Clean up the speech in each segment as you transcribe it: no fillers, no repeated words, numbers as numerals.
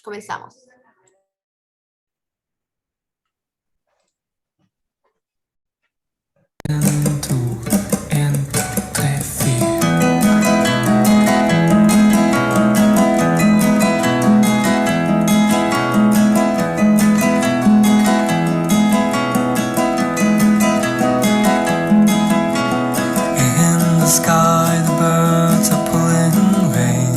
Comenzamos. Sky, the birds are pulling rain.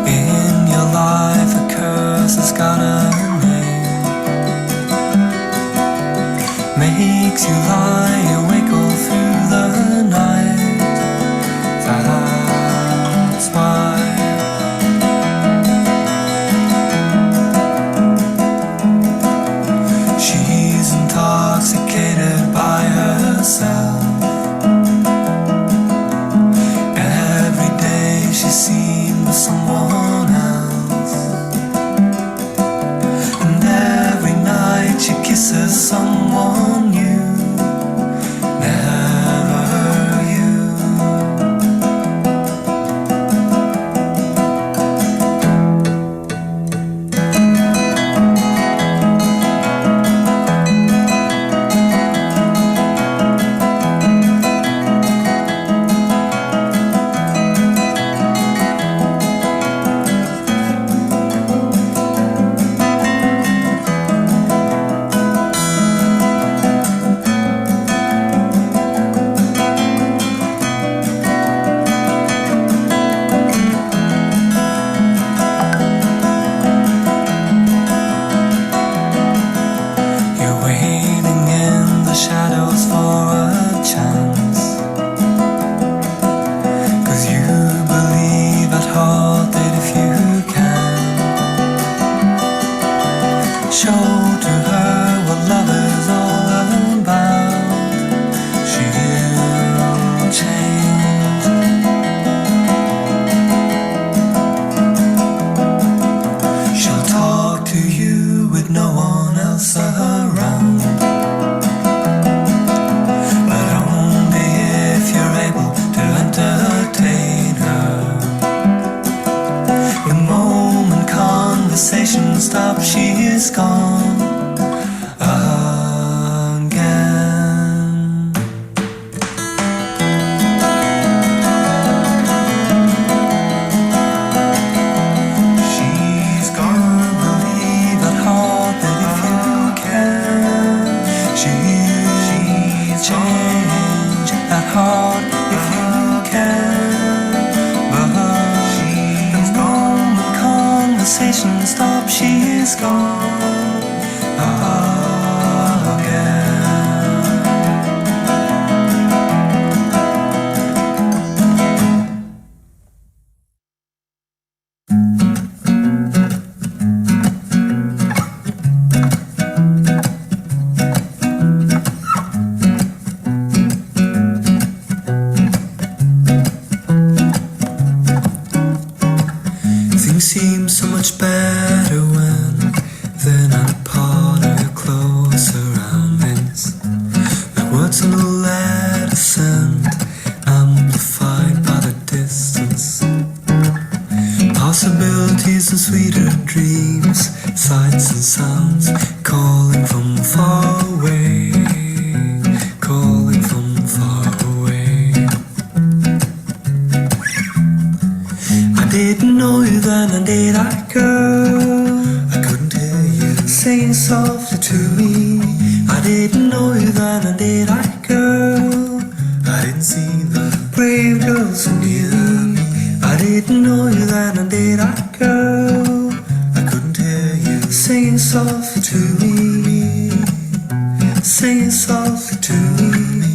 In your life, a curse has got a name. Makes you lie awake all through the night. That's why she's intoxicated by herself. She's seen with someone else, and every night she kisses someone new, never you. Shadows for a chance, 'cause you believe at heart that if you can show to her what love is all about, she'll change. She'll talk to you with no one else around, stop, she is gone again. She's gonna believe at heart that if you can, she'll change at heart if you can. But she's gone, the conversation stop, she is gone again. Things seem so much better when they're not part of your close surroundings. Like words on a letter sent, amplified by the distance. Possibilities and sweeter dreams, sights and sounds, calling from far away, calling from far away. I didn't know you then, and did I, girl? I couldn't hear you saying softly to me. I didn't know you then, and did I, girl? I didn't see the brave girls in you. I didn't know you then, and did I, girl? I couldn't hear you saying softly to me, saying softly to me.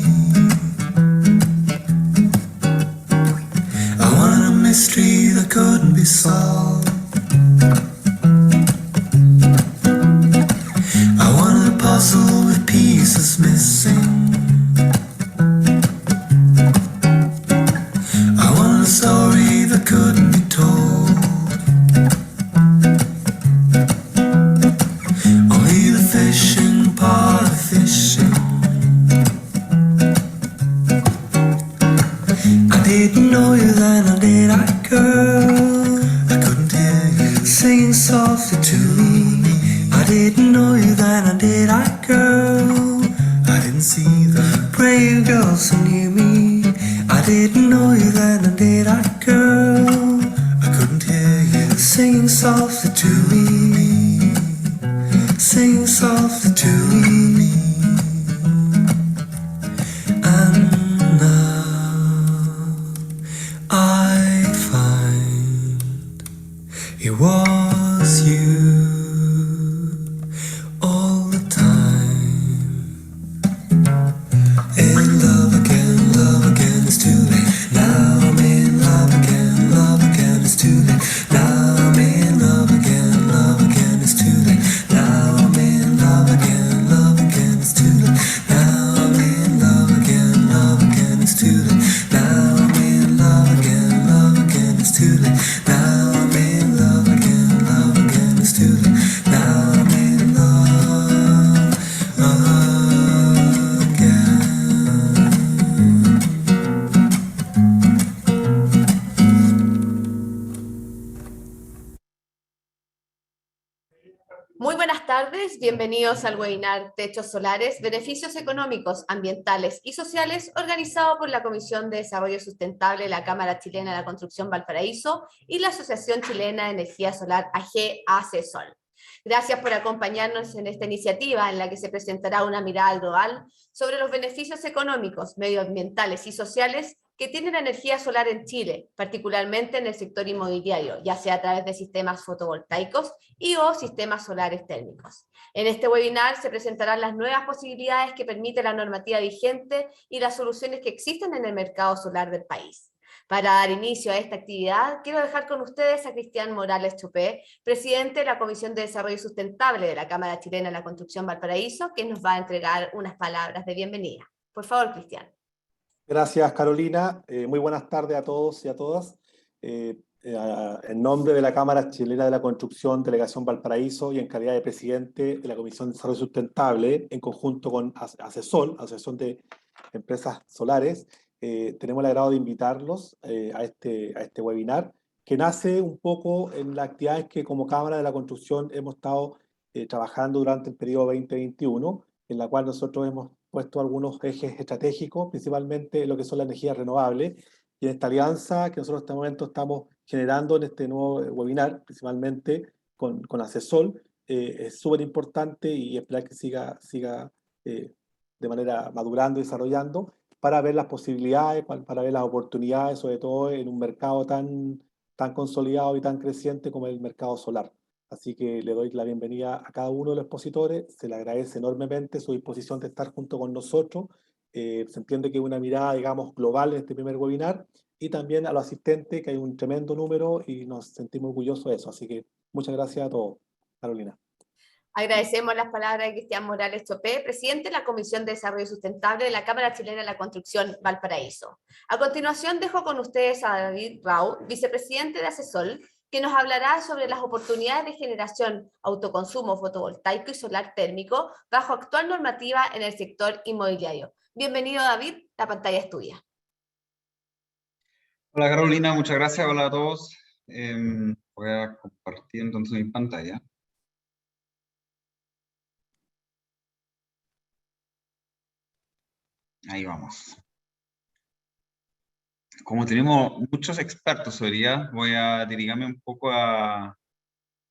I wanted a mystery that couldn't be solved. I wanted a puzzle with pieces missing. I wanted a story that couldn't be told. Only the fishing part of fishing. I didn't know you then, or did I, girl? I couldn't softer to me. I didn't know you then, and did I, girl? I didn't see the brave girl so near me. I didn't know you then, and did I, girl? I couldn't hear you singing softer to me, singing softer to me. And now I find it was you all the time. In love again, it's too late. Now I'm in love again, it's too late. Now I'm in love again, it's too late. Now I'm in love again, it's too late. Now I'm in love again, it's too late. Now I'm in love again, it's too late. Now I'm in love again, it's too late. Now I'm in love again. Muy buenas tardes, bienvenidos al webinar Techos Solares, Beneficios Económicos, Ambientales y Sociales, organizado por la Comisión de Desarrollo Sustentable de la Cámara Chilena de la Construcción Valparaíso y la Asociación Chilena de Energía Solar AG ACSOL. Gracias por acompañarnos en esta iniciativa en la que se presentará una mirada global sobre los beneficios económicos, medioambientales y sociales que tiene la energía solar en Chile, particularmente en el sector inmobiliario, ya sea a través de sistemas fotovoltaicos y o sistemas solares térmicos. En este webinar se presentarán las nuevas posibilidades que permite la normativa vigente y las soluciones que existen en el mercado solar del país. Para dar inicio a esta actividad, quiero dejar con ustedes a Cristian Morales Chopé, presidente de la Comisión de Desarrollo Sustentable de la Cámara Chilena de la Construcción Valparaíso, que nos va a entregar unas palabras de bienvenida. Por favor, Cristian. Gracias, Carolina. Muy buenas tardes a todos y a todas. En nombre de la Cámara Chilena de la Construcción, Delegación Valparaíso, y en calidad de presidente de la Comisión de Desarrollo Sustentable, en conjunto con ACSOL, Asociación de Empresas Solares, tenemos el agrado de invitarlos a este webinar, que nace un poco en las actividades que como Cámara de la Construcción hemos estado trabajando durante el periodo 2021, en la cual nosotros hemos puesto algunos ejes estratégicos, principalmente lo que son las energías renovables, y en esta alianza que nosotros en este momento estamos generando en este nuevo webinar, principalmente con ACSOL, es súper importante y esperar que siga de manera madurando y desarrollando para ver las posibilidades, para ver las oportunidades, sobre todo en un mercado tan consolidado y tan creciente como el mercado solar. Así que le doy la bienvenida a cada uno de los expositores, se le agradece enormemente su disposición de estar junto con nosotros, se entiende que es una mirada, digamos, global en este primer webinar, y también a los asistentes, que hay un tremendo número y nos sentimos orgullosos de eso. Así que muchas gracias a todos. Carolina. Agradecemos las palabras de Cristian Morales Chopé, presidente de la Comisión de Desarrollo Sustentable de la Cámara Chilena de la Construcción Valparaíso. A continuación dejo con ustedes a David Rau, vicepresidente de ACSOL, que nos hablará sobre las oportunidades de generación, autoconsumo fotovoltaico y solar térmico bajo actual normativa en el sector inmobiliario. Bienvenido, David, la pantalla es tuya. Hola Carolina, muchas gracias, hola a todos. Voy a compartir entonces mi pantalla. Ahí vamos. Como tenemos muchos expertos hoy día, voy a dedicarme un poco a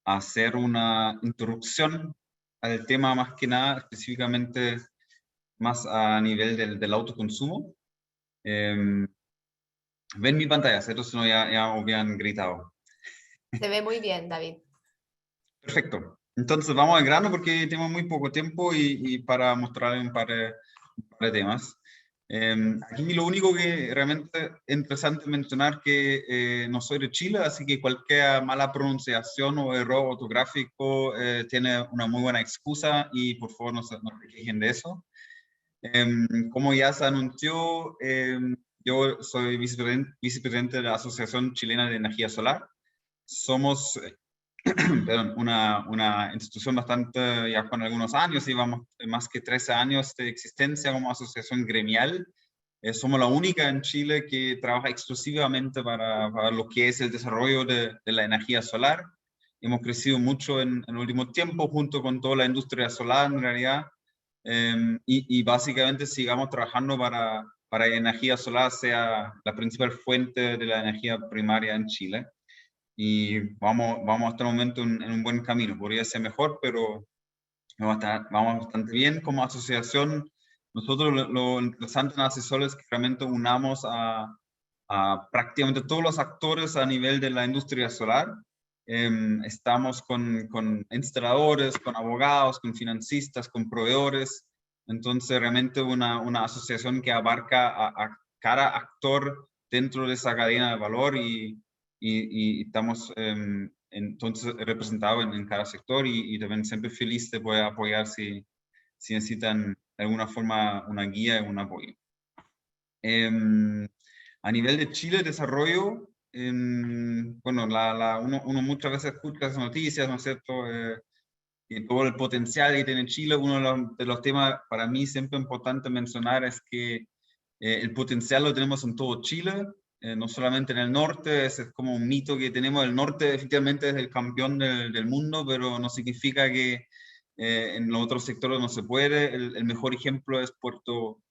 hacer una introducción al tema, más que nada, específicamente más a nivel del autoconsumo. Ven mi pantalla, ¿cierto? Si no, ya hubieran gritado. Se ve muy bien, David. Perfecto. Entonces vamos al grano porque tenemos muy poco tiempo y para mostrarles un par de temas. Aquí lo único que realmente es interesante mencionar que no soy de Chile, así que cualquier mala pronunciación o error ortográfico tiene una muy buena excusa y por favor no se quejen de eso. Como ya se anunció, yo soy vicepresidente de la Asociación Chilena de Energía Solar. Somos perdón, una institución bastante, ya con algunos años, llevamos más que 13 años de existencia como asociación gremial. Somos la única en Chile que trabaja exclusivamente para lo que es el desarrollo de la energía solar. hemos crecido mucho en el último tiempo, junto con toda la industria solar en realidad, y básicamente sigamos trabajando para que energía solar sea la principal fuente de la energía primaria en Chile. Y vamos hasta el momento en un buen camino. Podría ser mejor, pero vamos bastante bien como asociación. Nosotros lo interesante en Accesol es que realmente unamos a prácticamente todos los actores a nivel de la industria solar. Estamos con instaladores, con abogados, con financistas, con proveedores. Entonces realmente una asociación que abarca a cada actor dentro de esa cadena de valor y estamos entonces representados en cada sector y también siempre feliz de poder apoyar si necesitan de alguna forma una guía y un apoyo. A nivel de Chile, desarrollo, bueno, uno muchas veces escucha las noticias, ¿no es cierto? Y todo el potencial que tiene Chile. Uno de los temas para mí siempre importante mencionar es que el potencial lo tenemos en todo Chile, no solamente en el norte. Es como un mito que tenemos. El norte efectivamente es el campeón del mundo, pero no significa que en los otros sectores no se puede. El mejor ejemplo es Puerto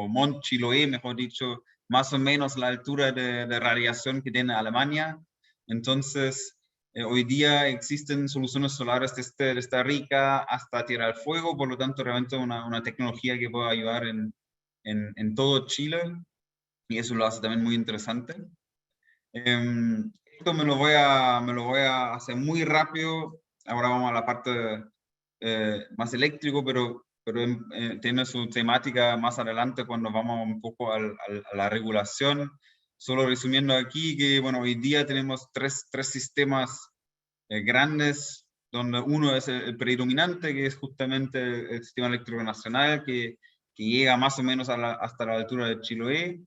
Montt, Chiloé, mejor dicho, más o menos la altura de radiación que tiene Alemania. Entonces, hoy día existen soluciones solares desde Costa Rica hasta Tierra del Fuego, por lo tanto realmente una tecnología que puede ayudar en todo Chile, y eso lo hace también muy interesante. Esto me lo voy a hacer muy rápido. Ahora vamos a la parte más eléctrico, pero tiene su temática más adelante cuando vamos un poco a la regulación. Solo resumiendo aquí que, bueno, hoy día tenemos tres sistemas grandes, donde uno es el predominante, que es justamente el Sistema Eléctrico Nacional, que llega más o menos hasta la altura de Chiloé,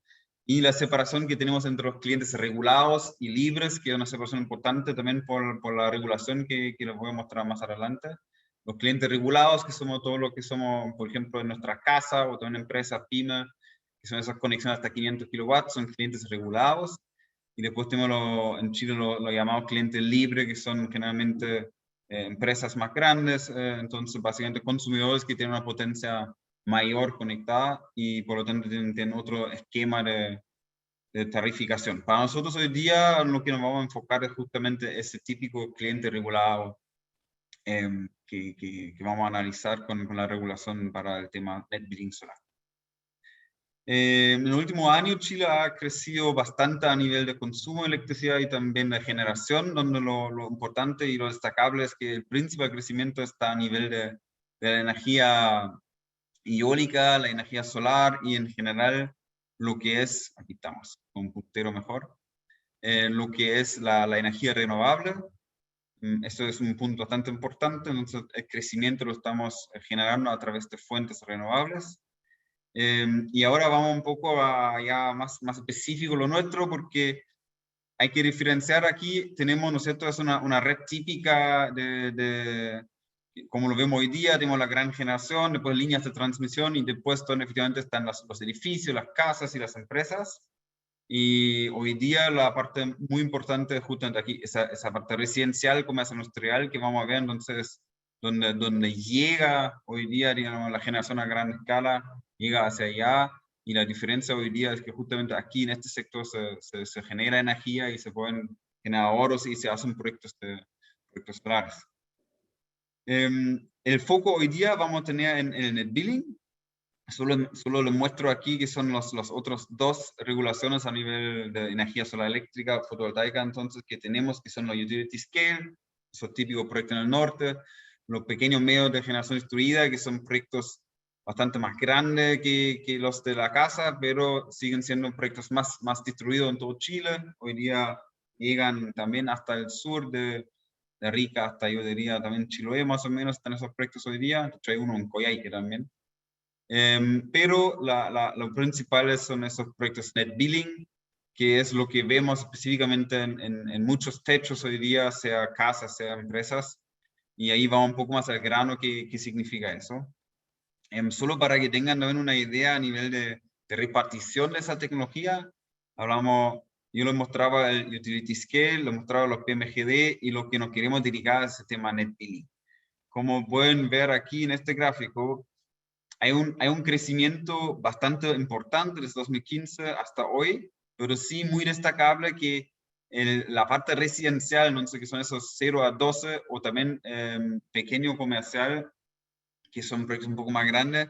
y la separación que tenemos entre los clientes regulados y libres, que es una separación importante también por la regulación que les voy a mostrar más adelante. Los clientes regulados, que somos todo lo que somos, por ejemplo, en nuestra casa o en empresas, pyme, que son esas conexiones hasta 500 kilowatts, son clientes regulados. Y después tenemos en Chile lo llamamos clientes libres, que son generalmente empresas más grandes, entonces básicamente consumidores que tienen una potencia mayor conectada y por lo tanto tienen otro esquema de tarificación. Para nosotros hoy día lo que nos vamos a enfocar es justamente ese típico cliente regulado que vamos a analizar con la regulación para el tema net billing solar. En el último año Chile ha crecido bastante a nivel de consumo de electricidad y también de generación, donde lo importante y lo destacable es que el principal crecimiento está a nivel de la energía eólica, la energía solar y en general lo que es, aquí estamos, con un puntero mejor, lo que es la energía renovable. Esto es un punto bastante importante. Entonces el crecimiento lo estamos generando a través de fuentes renovables. Y ahora vamos un poco a ya más específico lo nuestro, porque hay que diferenciar aquí. Tenemos, ¿no es cierto?, es una red típica como lo vemos hoy día. Tenemos la gran generación, después líneas de transmisión y después efectivamente están los edificios, las casas y las empresas. Y hoy día la parte muy importante es justamente aquí, esa parte residencial, comercio industrial, que vamos a ver entonces donde llega hoy día, digamos, la generación a gran escala, llega hacia allá, y la diferencia hoy día es que justamente aquí en este sector se genera energía y se pueden generar ahorros y se hacen proyectos solares. El foco hoy día vamos a tener en el net billing. Solo les muestro aquí que son los otros dos regulaciones a nivel de energía solar eléctrica, fotovoltaica, entonces, que tenemos, que son los utility scale, esos típicos proyectos en el norte, los pequeños medios de generación distribuida, que son proyectos bastante más grandes que los de la casa, pero siguen siendo proyectos más distribuidos en todo Chile. Hoy día llegan también hasta el sur de Rica, hasta yo diría también Chiloé, más o menos, están esos proyectos hoy día. Hay uno en Coyhaique también. Pero lo principal son esos proyectos net billing, que es lo que vemos específicamente en muchos techos hoy día, sea casas, sea empresas, y ahí va un poco más al grano qué significa eso. Solo para que tengan también una idea a nivel de repartición de esa tecnología, hablamos yo les mostraba el utility scale, les mostraba los PMGD y lo que nos queremos dedicar al sistema net billing. Como pueden ver aquí en este gráfico, hay un crecimiento bastante importante desde 2015 hasta hoy, pero sí muy destacable que la parte residencial, no sé, que son esos 0 a 12, o también pequeño comercial, que son proyectos un poco más grandes,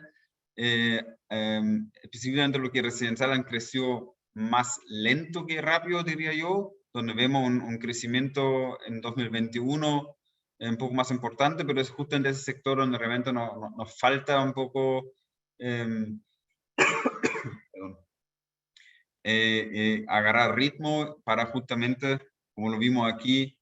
específicamente lo que residencial han crecido más lento que rápido, diría yo, donde vemos un crecimiento en 2021 un poco más importante, pero es justo en ese sector donde realmente nos falta un poco agarrar ritmo para justamente, como lo vimos aquí,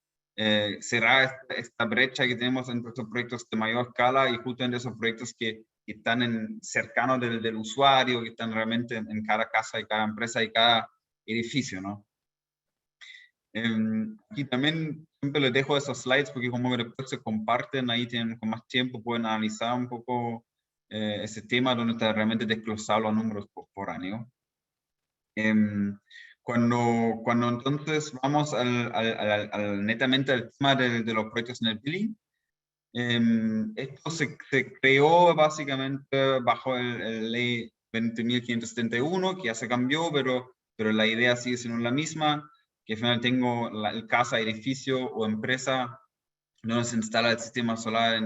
cerrar esta brecha que tenemos entre estos proyectos de mayor escala y justo en esos proyectos que están cercanos del usuario, que están realmente en cada casa y cada empresa y cada edificio, ¿no? Aquí también siempre les dejo esos slides porque como después se comparten, ahí tienen con más tiempo, pueden analizar un poco ese tema donde está realmente desglosado los números por año. Cuando entonces vamos netamente al tema de los proyectos en el billing, esto se creó básicamente bajo el ley 20.571, que ya se cambió, pero la idea sigue siendo la misma, que al final tengo el casa, edificio o empresa donde se instala el sistema solar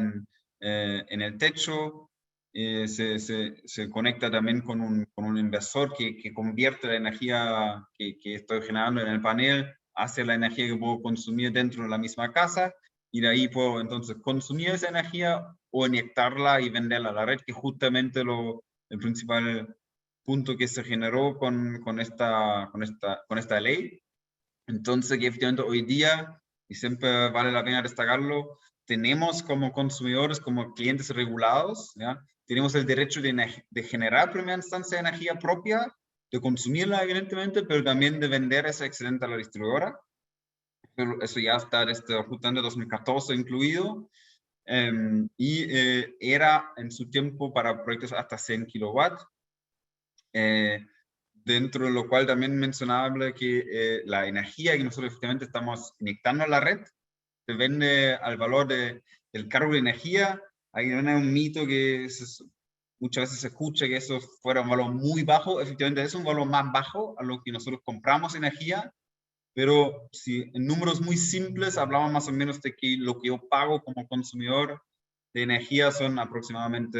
en el techo, se conecta también con un inversor que convierte la energía que estoy generando en el panel hacia la energía que puedo consumir dentro de la misma casa, y de ahí puedo entonces consumir esa energía o inyectarla y venderla a la red, que es justamente el principal punto que se generó con esta ley. Entonces, que efectivamente hoy día, y siempre vale la pena destacarlo, tenemos como consumidores, como clientes regulados, ¿ya? Tenemos el derecho de generar primera instancia de energía propia, de consumirla evidentemente, pero también de vender ese excedente a la distribuidora. Pero eso ya está desde justamente 2014 incluido. Era en su tiempo para proyectos hasta 100 kilowatts. Dentro de lo cual también mencionable que la energía que nosotros efectivamente estamos inyectando a la red se vende al valor del cargo de energía. Hay un mito que muchas veces se escucha que eso fuera un valor muy bajo. Efectivamente es un valor más bajo a lo que nosotros compramos energía, pero si en números muy simples hablamos más o menos de que lo que yo pago como consumidor de energía son aproximadamente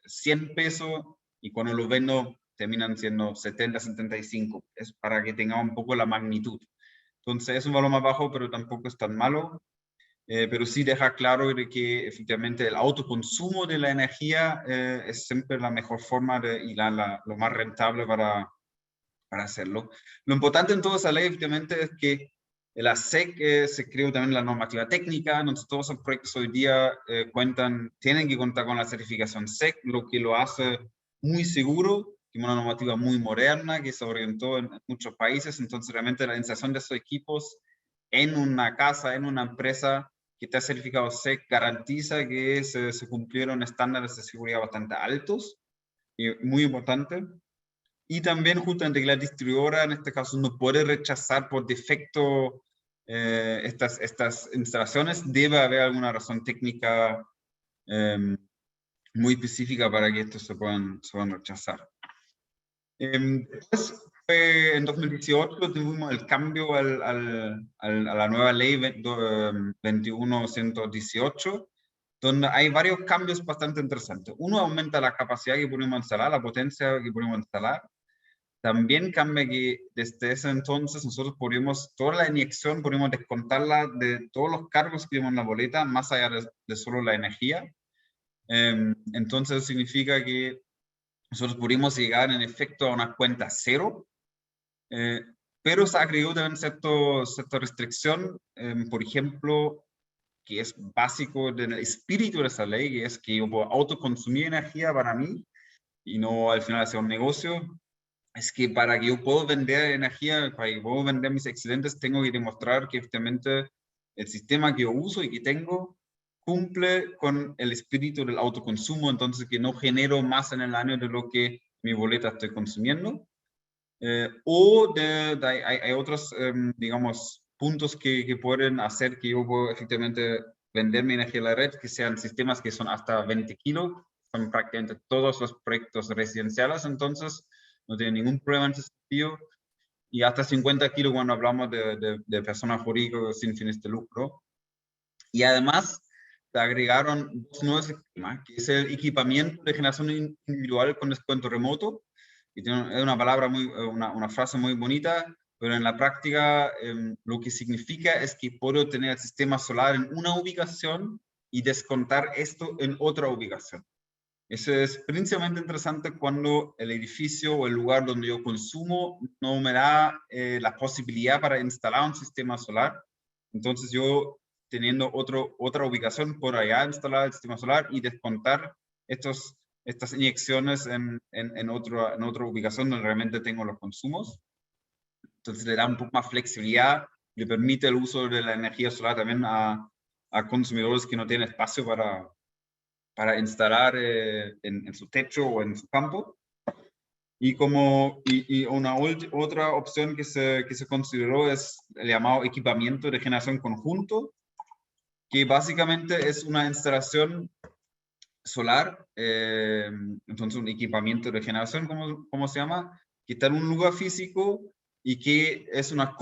100 pesos, y cuando lo vendo terminan siendo 70, 75. Es para que tengamos un poco la magnitud. Entonces es un valor más bajo, pero tampoco es tan malo. Pero sí deja claro de que efectivamente el autoconsumo de la energía es siempre la mejor forma y lo más rentable para hacerlo. Lo importante en toda esa ley efectivamente es que la SEC se creó también la normativa técnica, entonces todos esos proyectos hoy día tienen que contar con la certificación SEC, lo que lo hace muy seguro. Tiene una normativa muy moderna que se orientó en muchos países, entonces realmente la instalación de esos equipos en una casa, en una empresa que está certificado SEC, garantiza que se cumplieron estándares de seguridad bastante altos, y muy importante. Y también justamente que la distribuidora en este caso no puede rechazar por defecto estas instalaciones. Debe haber alguna razón técnica muy específica para que estos se puedan rechazar. Después, en 2018 tuvimos el cambio a la nueva ley 21.118, donde hay varios cambios bastante interesantes. Uno, aumenta la capacidad que podemos instalar, la potencia que podemos instalar. También cambia que desde ese entonces nosotros toda la inyección podemos descontarla de todos los cargos que vemos en la boleta, más allá de solo la energía. Entonces eso significa que nosotros pudimos llegar en efecto a una cuenta cero, pero se agregó también cierta restricción, por ejemplo, que es básico del espíritu de esa ley, que es que yo puedo autoconsumir energía para mí y no al final hacer un negocio. Es que para que yo pueda vender energía, para que yo pueda vender mis excedentes, tengo que demostrar que efectivamente el sistema que yo uso y que tengo cumple con el espíritu del autoconsumo, entonces que no genero más en el año de lo que mi boleta estoy consumiendo. Hay otros, digamos, puntos que pueden hacer que yo pueda efectivamente vender mi energía a la red, que sean sistemas que son hasta 20 kilos, son prácticamente todos los proyectos residenciales, entonces no tiene ningún problema en ese sentido, y hasta 50 kilos cuando hablamos de personas jurídicas sin fines de lucro. Y además se agregaron dos nuevos esquemas, que es el equipamiento de generación individual con descuento remoto, y es una palabra una frase muy bonita, pero en la práctica lo que significa es que puedo tener el sistema solar en una ubicación y descontar esto en otra ubicación. Eso es principalmente interesante cuando el edificio o el lugar donde yo consumo no me da la posibilidad para instalar un sistema solar. Entonces yo, teniendo otra ubicación por allá, instalar el sistema solar y descontar estas inyecciones en otra ubicación donde realmente tengo los consumos. Entonces le da un poco más flexibilidad, le permite el uso de la energía solar también a consumidores que no tienen espacio para instalar en su techo o en su campo. Y otra opción que se consideró es el llamado equipamiento de generación conjunto, que básicamente es una instalación solar, entonces un equipamiento de generación, ¿cómo se llama? Que está en un lugar físico y que es una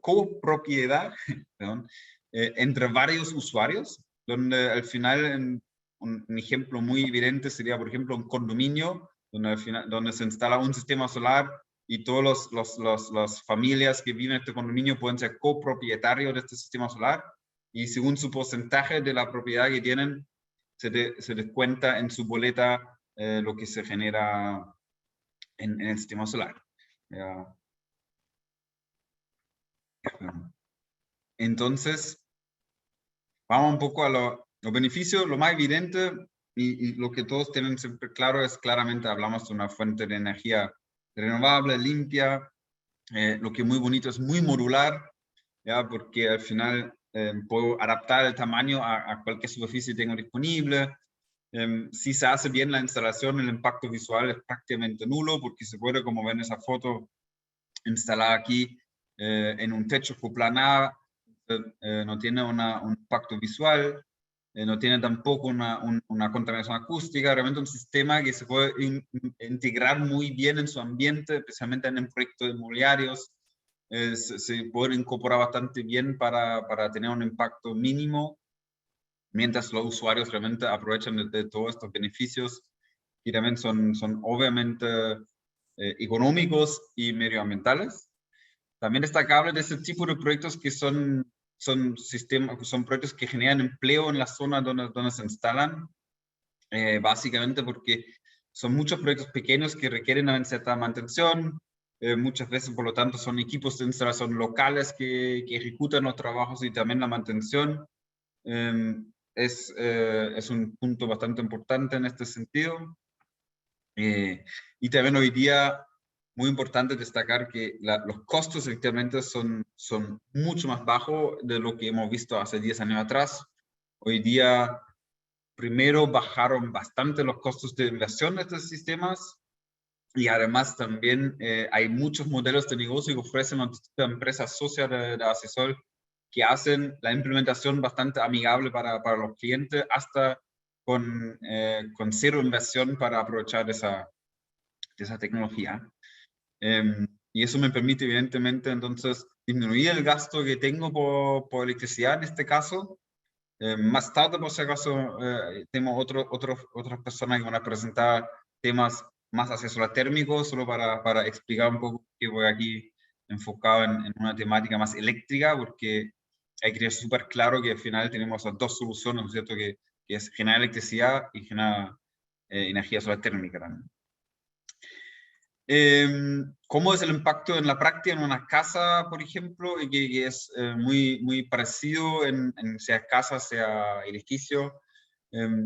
copropiedad perdón, entre varios usuarios, donde al final un ejemplo muy evidente sería, por ejemplo, un condominio, donde se instala un sistema solar y todas las familias que viven en este condominio pueden ser copropietarios de este sistema solar, y según su porcentaje de la propiedad que tienen, se descuenta en su boleta lo que se genera en el sistema solar. Entonces, vamos un poco a los beneficios. Lo más evidente y lo que todos tienen siempre claro es claramente hablamos de una fuente de energía renovable, limpia. Lo que es muy bonito es muy modular, ¿ya? Porque al final puedo adaptar el tamaño a cualquier superficie que tengo disponible. Si se hace bien la instalación, el impacto visual es prácticamente nulo, porque se puede, como ven en esa foto, instalar aquí en un techo coplanar, no tiene un impacto visual, no tiene tampoco una contaminación acústica, realmente un sistema que se puede integrar muy bien en su ambiente, especialmente en proyectos inmobiliarios. Se puede incorporar bastante bien para tener un impacto mínimo, mientras los usuarios realmente aprovechan de todos estos beneficios, y también son obviamente económicos y medioambientales. También destacable de este tipo de proyectos que son proyectos que generan empleo en la zona donde se instalan, básicamente porque son muchos proyectos pequeños que requieren una cierta mantención, muchas veces por lo tanto son equipos de instalación locales que ejecutan los trabajos y también la mantención. Es un punto bastante importante en este sentido. Y también hoy día, muy importante destacar que los costos efectivamente son mucho más bajos de lo que hemos visto hace 10 años atrás. Hoy día, primero bajaron bastante los costos de inversión de estos sistemas, y además también hay muchos modelos de negocio que ofrecen a empresas socias de asesor que hacen la implementación bastante amigable para los clientes, hasta con cero inversión para aprovechar esa tecnología. Y eso me permite evidentemente entonces disminuir el gasto que tengo por electricidad en este caso. Más tarde, por si acaso, tenemos otras personas que van a presentar temas más asesoría térmicos, solo para explicar un poco que voy aquí enfocado en una temática más eléctrica, porque hay que tener súper claro que al final tenemos dos soluciones, ¿no es cierto? Que es generar electricidad y generar energía solar térmica también. ¿Cómo es el impacto en la práctica en una casa, por ejemplo? Que es muy parecido sea casa, sea edificio.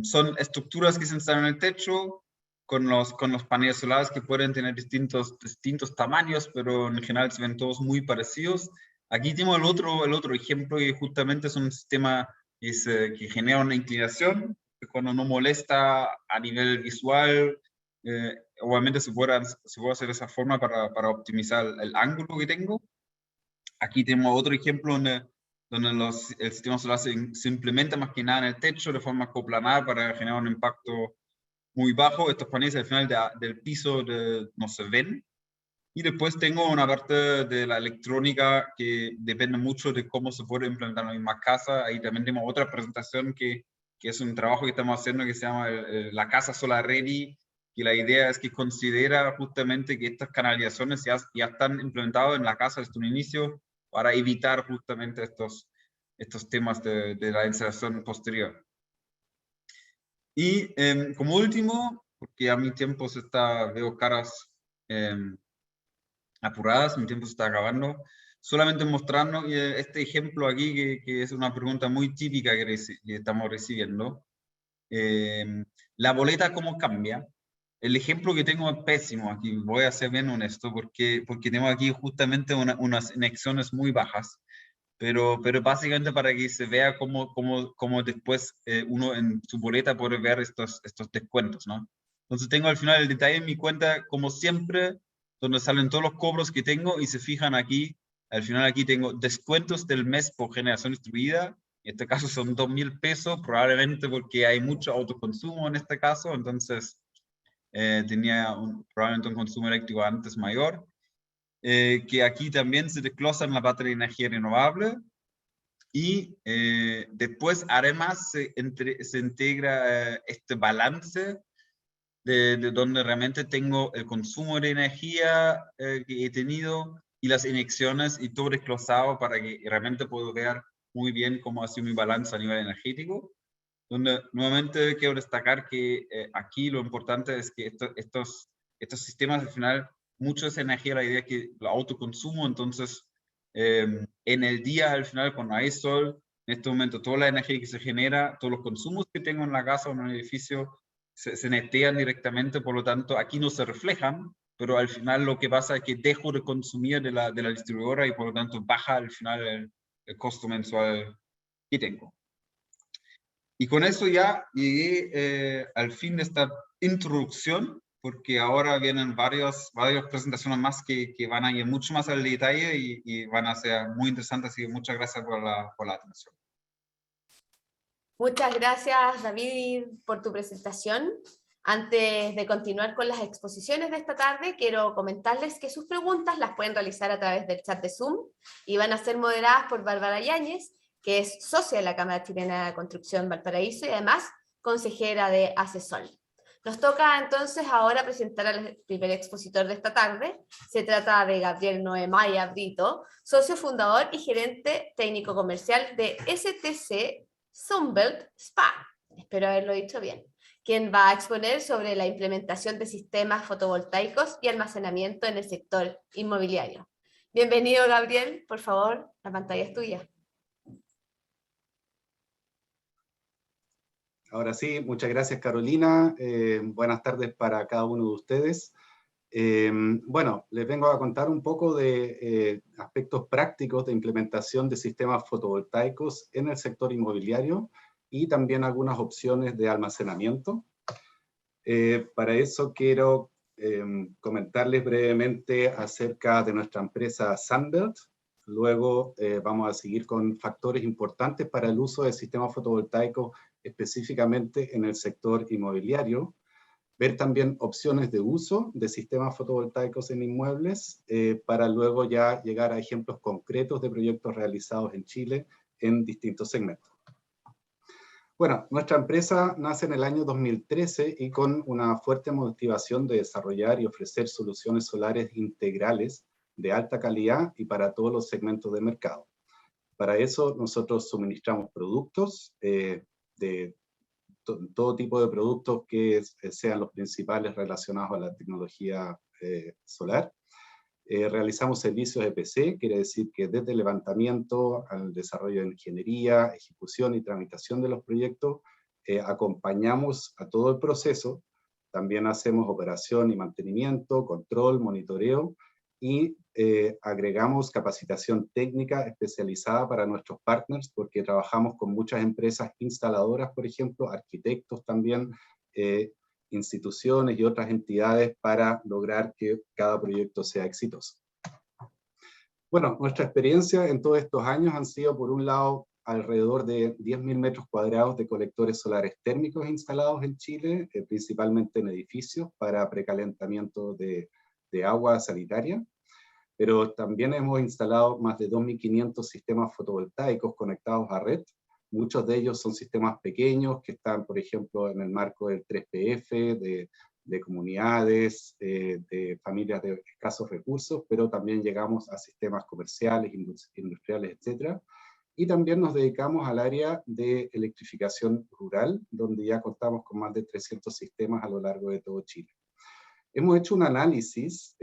Son estructuras que se instalan en el techo con los paneles solares que pueden tener distintos tamaños, pero en general se ven todos muy parecidos. Aquí tenemos el otro ejemplo, que justamente es un sistema que genera una inclinación, que cuando no molesta a nivel visual, obviamente se puede hacer de esa forma para optimizar el ángulo que tengo. Aquí tenemos otro ejemplo donde el sistema solar se implementa más que nada en el techo de forma coplanar para generar un impacto muy bajo. Estos paneles al final del piso no se ven. Y después tengo una parte de la electrónica que depende mucho de cómo se puede implementar en la misma casa. Ahí también tenemos otra presentación que es un trabajo que estamos haciendo que se llama la Casa Solar Ready, que la idea es que considera justamente que estas canalizaciones ya están implementadas en la casa desde un inicio para evitar justamente estos temas de la instalación posterior. Y como último, porque a mi tiempo veo caras apuradas, mi tiempo se está acabando, solamente mostrando este ejemplo aquí, que es una pregunta muy típica que estamos recibiendo. La boleta, ¿cómo cambia? El ejemplo que tengo es pésimo aquí, voy a ser bien honesto, porque tengo aquí justamente unas inexiones muy bajas, pero básicamente para que se vea cómo después uno en su boleta puede ver estos descuentos, ¿no? Entonces tengo al final el detalle en mi cuenta, como siempre, donde salen todos los cobros que tengo y se fijan aquí, al final aquí tengo descuentos del mes por generación distribuida. En este caso son 2.000 pesos, probablemente porque hay mucho autoconsumo en este caso, entonces tenía probablemente un consumo eléctrico antes mayor. Que aquí también se desglosa en la parte de energía renovable. Y después además se integra este balance de donde realmente tengo el consumo de energía que he tenido y las inyecciones y todo desglosado para que realmente puedo ver muy bien cómo ha sido mi balance a nivel energético. Donde nuevamente quiero destacar que aquí lo importante es que estos sistemas al final, mucho de esa energía, la idea es que el autoconsumo, entonces en el día al final cuando hay sol, en este momento toda la energía que se genera, todos los consumos que tengo en la casa o en el edificio, se netean directamente, por lo tanto aquí no se reflejan, pero al final lo que pasa es que dejo de consumir de la distribuidora y por lo tanto baja al final el costo mensual que tengo. Y con eso ya llegué al fin de esta introducción, porque ahora vienen varias presentaciones más que van a ir mucho más al detalle y van a ser muy interesantes, así que muchas gracias por la atención. Muchas gracias, David, por tu presentación. Antes de continuar con las exposiciones de esta tarde, quiero comentarles que sus preguntas las pueden realizar a través del chat de Zoom y van a ser moderadas por Bárbara Yáñez, que es socia de la Cámara Chilena de Construcción Valparaíso y además consejera de ACESOL. Nos toca entonces ahora presentar al primer expositor de esta tarde. Se trata de Gabriel Noemaya Brito, socio fundador y gerente técnico comercial de STC Sunbelt Spa, espero haberlo dicho bien, quien va a exponer sobre la implementación de sistemas fotovoltaicos y almacenamiento en el sector inmobiliario. Bienvenido, Gabriel, por favor, la pantalla es tuya. Ahora sí, muchas gracias, Carolina. Buenas tardes para cada uno de ustedes. Bueno, les vengo a contar un poco de aspectos prácticos de implementación de sistemas fotovoltaicos en el sector inmobiliario y también algunas opciones de almacenamiento. Para eso quiero comentarles brevemente acerca de nuestra empresa Sunbelt. Luego vamos a seguir con factores importantes para el uso de sistemas fotovoltaicos específicamente en el sector inmobiliario. Ver también opciones de uso de sistemas fotovoltaicos en inmuebles para luego ya llegar a ejemplos concretos de proyectos realizados en Chile en distintos segmentos. Bueno, nuestra empresa nace en el año 2013 y con una fuerte motivación de desarrollar y ofrecer soluciones solares integrales de alta calidad y para todos los segmentos de mercado. Para eso nosotros suministramos productos de todo tipo de productos que sean los principales relacionados a la tecnología solar. Realizamos servicios EPC, quiere decir que desde el levantamiento al desarrollo de ingeniería, ejecución y tramitación de los proyectos, acompañamos a todo el proceso. También hacemos operación y mantenimiento, control, monitoreo y agregamos capacitación técnica especializada para nuestros partners porque trabajamos con muchas empresas instaladoras, por ejemplo, arquitectos también, instituciones y otras entidades para lograr que cada proyecto sea exitoso. Bueno, nuestra experiencia en todos estos años han sido, por un lado, alrededor de 10.000 metros cuadrados de colectores solares térmicos instalados en Chile, principalmente en edificios para precalentamiento de agua sanitaria, pero también hemos instalado más de 2.500 sistemas fotovoltaicos conectados a red. Muchos de ellos son sistemas pequeños que están, por ejemplo, en el marco del 3PF, de comunidades, de familias de escasos recursos, pero también llegamos a sistemas comerciales, industriales, etc. Y también nos dedicamos al área de electrificación rural, donde ya contamos con más de 300 sistemas a lo largo de todo Chile. Hemos hecho un análisis,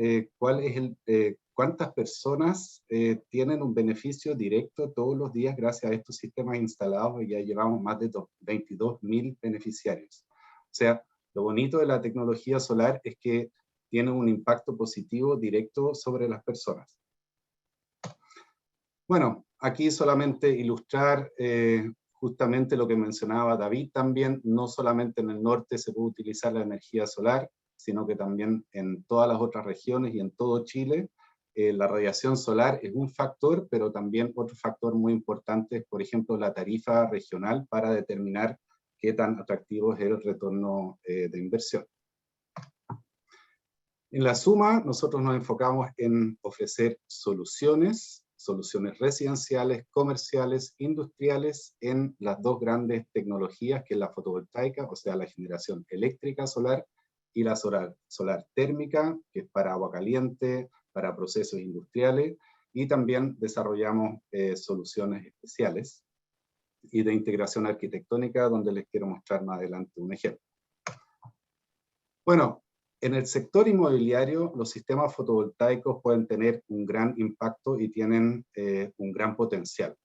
cuántas personas tienen un beneficio directo todos los días gracias a estos sistemas instalados, y ya llevamos más de 22.000 beneficiarios. O sea, lo bonito de la tecnología solar es que tiene un impacto positivo directo sobre las personas. Bueno, aquí solamente ilustrar justamente lo que mencionaba David también. No solamente en el norte se puede utilizar la energía solar, sino que también en todas las otras regiones y en todo Chile. La radiación solar es un factor, pero también otro factor muy importante es, por ejemplo, la tarifa regional para determinar qué tan atractivo es el retorno de inversión. En la suma, nosotros nos enfocamos en ofrecer soluciones residenciales, comerciales, industriales, en las dos grandes tecnologías, que es la fotovoltaica, o sea, la generación eléctrica solar, y la solar térmica, que es para agua caliente, para procesos industriales, y también desarrollamos soluciones especiales y de integración arquitectónica, donde les quiero mostrar más adelante un ejemplo. Bueno, en el sector inmobiliario, los sistemas fotovoltaicos pueden tener un gran impacto y tienen un gran potencial.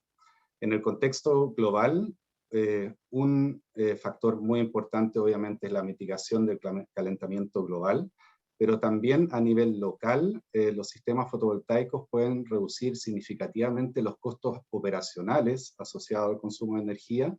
En el contexto global, un factor muy importante obviamente es la mitigación del calentamiento global, pero también a nivel local, los sistemas fotovoltaicos pueden reducir significativamente los costos operacionales asociados al consumo de energía,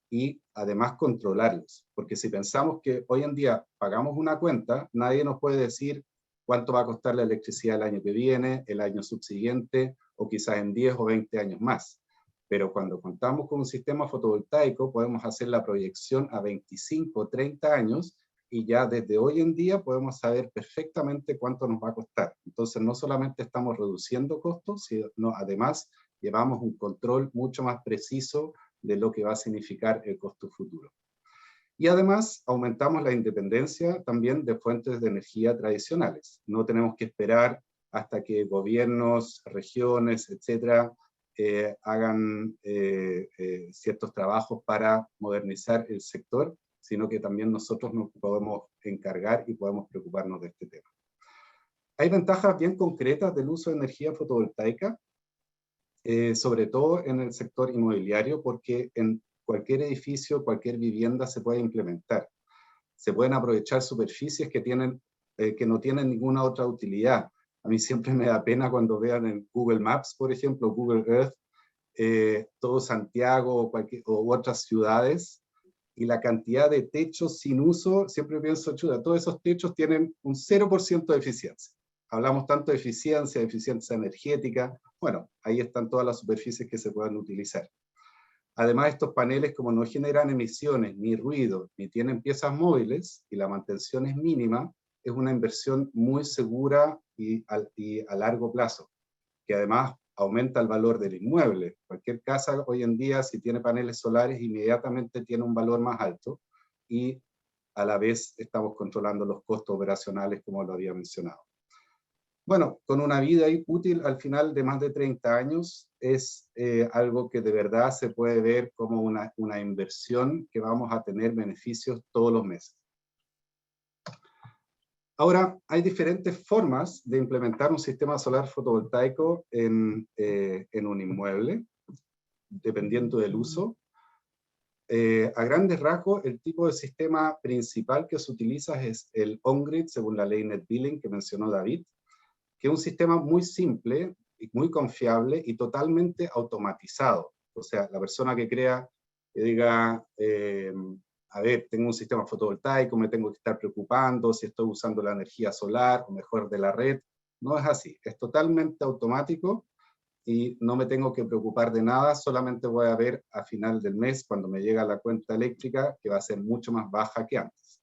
y además controlarlos, porque si pensamos que hoy en día pagamos una cuenta, nadie nos puede decir cuánto va a costar la electricidad el año que viene, el año subsiguiente, o quizás en 10 o 20 años más. Pero cuando contamos con un sistema fotovoltaico, podemos hacer la proyección a 25 o 30 años, y ya desde hoy en día podemos saber perfectamente cuánto nos va a costar. Entonces no solamente estamos reduciendo costos, sino además llevamos un control mucho más preciso de lo que va a significar el costo futuro. Y además aumentamos la independencia también de fuentes de energía tradicionales. No tenemos que esperar hasta que gobiernos, regiones, etcétera, hagan ciertos trabajos para modernizar el sector, sino que también nosotros nos podemos encargar y podemos preocuparnos de este tema. Hay ventajas bien concretas del uso de energía fotovoltaica, sobre todo en el sector inmobiliario, porque en cualquier edificio, cualquier vivienda se puede implementar. Se pueden aprovechar superficies que no tienen ninguna otra utilidad. A mí siempre me da pena cuando vean en Google Maps, por ejemplo, Google Earth, todo Santiago o otras ciudades, y la cantidad de techos sin uso. Siempre pienso, chuta, todos esos techos tienen un 0% de eficiencia. Hablamos tanto de eficiencia energética. Bueno, ahí están todas las superficies que se pueden utilizar. Además, estos paneles, como no generan emisiones, ni ruido, ni tienen piezas móviles, y la mantención es mínima, es una inversión muy segura y a largo plazo, que además aumenta el valor del inmueble. Cualquier casa hoy en día, si tiene paneles solares, inmediatamente tiene un valor más alto, y a la vez estamos controlando los costos operacionales, como lo había mencionado. Bueno, con una vida útil al final de más de 30 años, es algo que de verdad se puede ver como una inversión que vamos a tener beneficios todos los meses. Ahora, hay diferentes formas de implementar un sistema solar fotovoltaico en un inmueble, dependiendo del uso. A grandes rasgos, el tipo de sistema principal que se utiliza es el on-grid, según la ley Net Billing que mencionó David, que es un sistema muy simple, muy confiable y totalmente automatizado. O sea, la persona que diga, a ver, tengo un sistema fotovoltaico, me tengo que estar preocupando si estoy usando la energía solar o mejor de la red. No es así, es totalmente automático y no me tengo que preocupar de nada, solamente voy a ver a final del mes, cuando me llega la cuenta eléctrica, que va a ser mucho más baja que antes.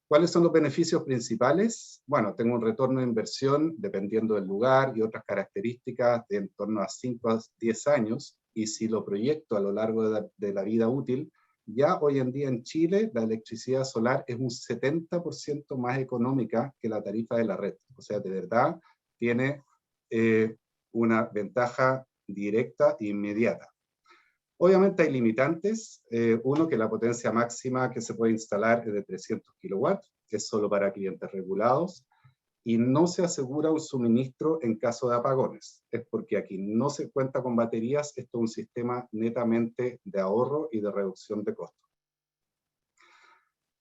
¿Cuáles son los beneficios principales? Bueno, tengo un retorno de inversión, dependiendo del lugar y otras características, de en torno a 5 a 10 años, y si lo proyecto a lo largo de la vida útil, ya hoy en día en Chile la electricidad solar es un 70% más económica que la tarifa de la red. O sea, de verdad tiene una ventaja directa e inmediata. Obviamente hay limitantes. Uno, que la potencia máxima que se puede instalar es de 300 kilowatts, que es solo para clientes regulados, y no se asegura un suministro en caso de apagones. Es porque aquí no se cuenta con baterías, esto es un sistema netamente de ahorro y de reducción de costos.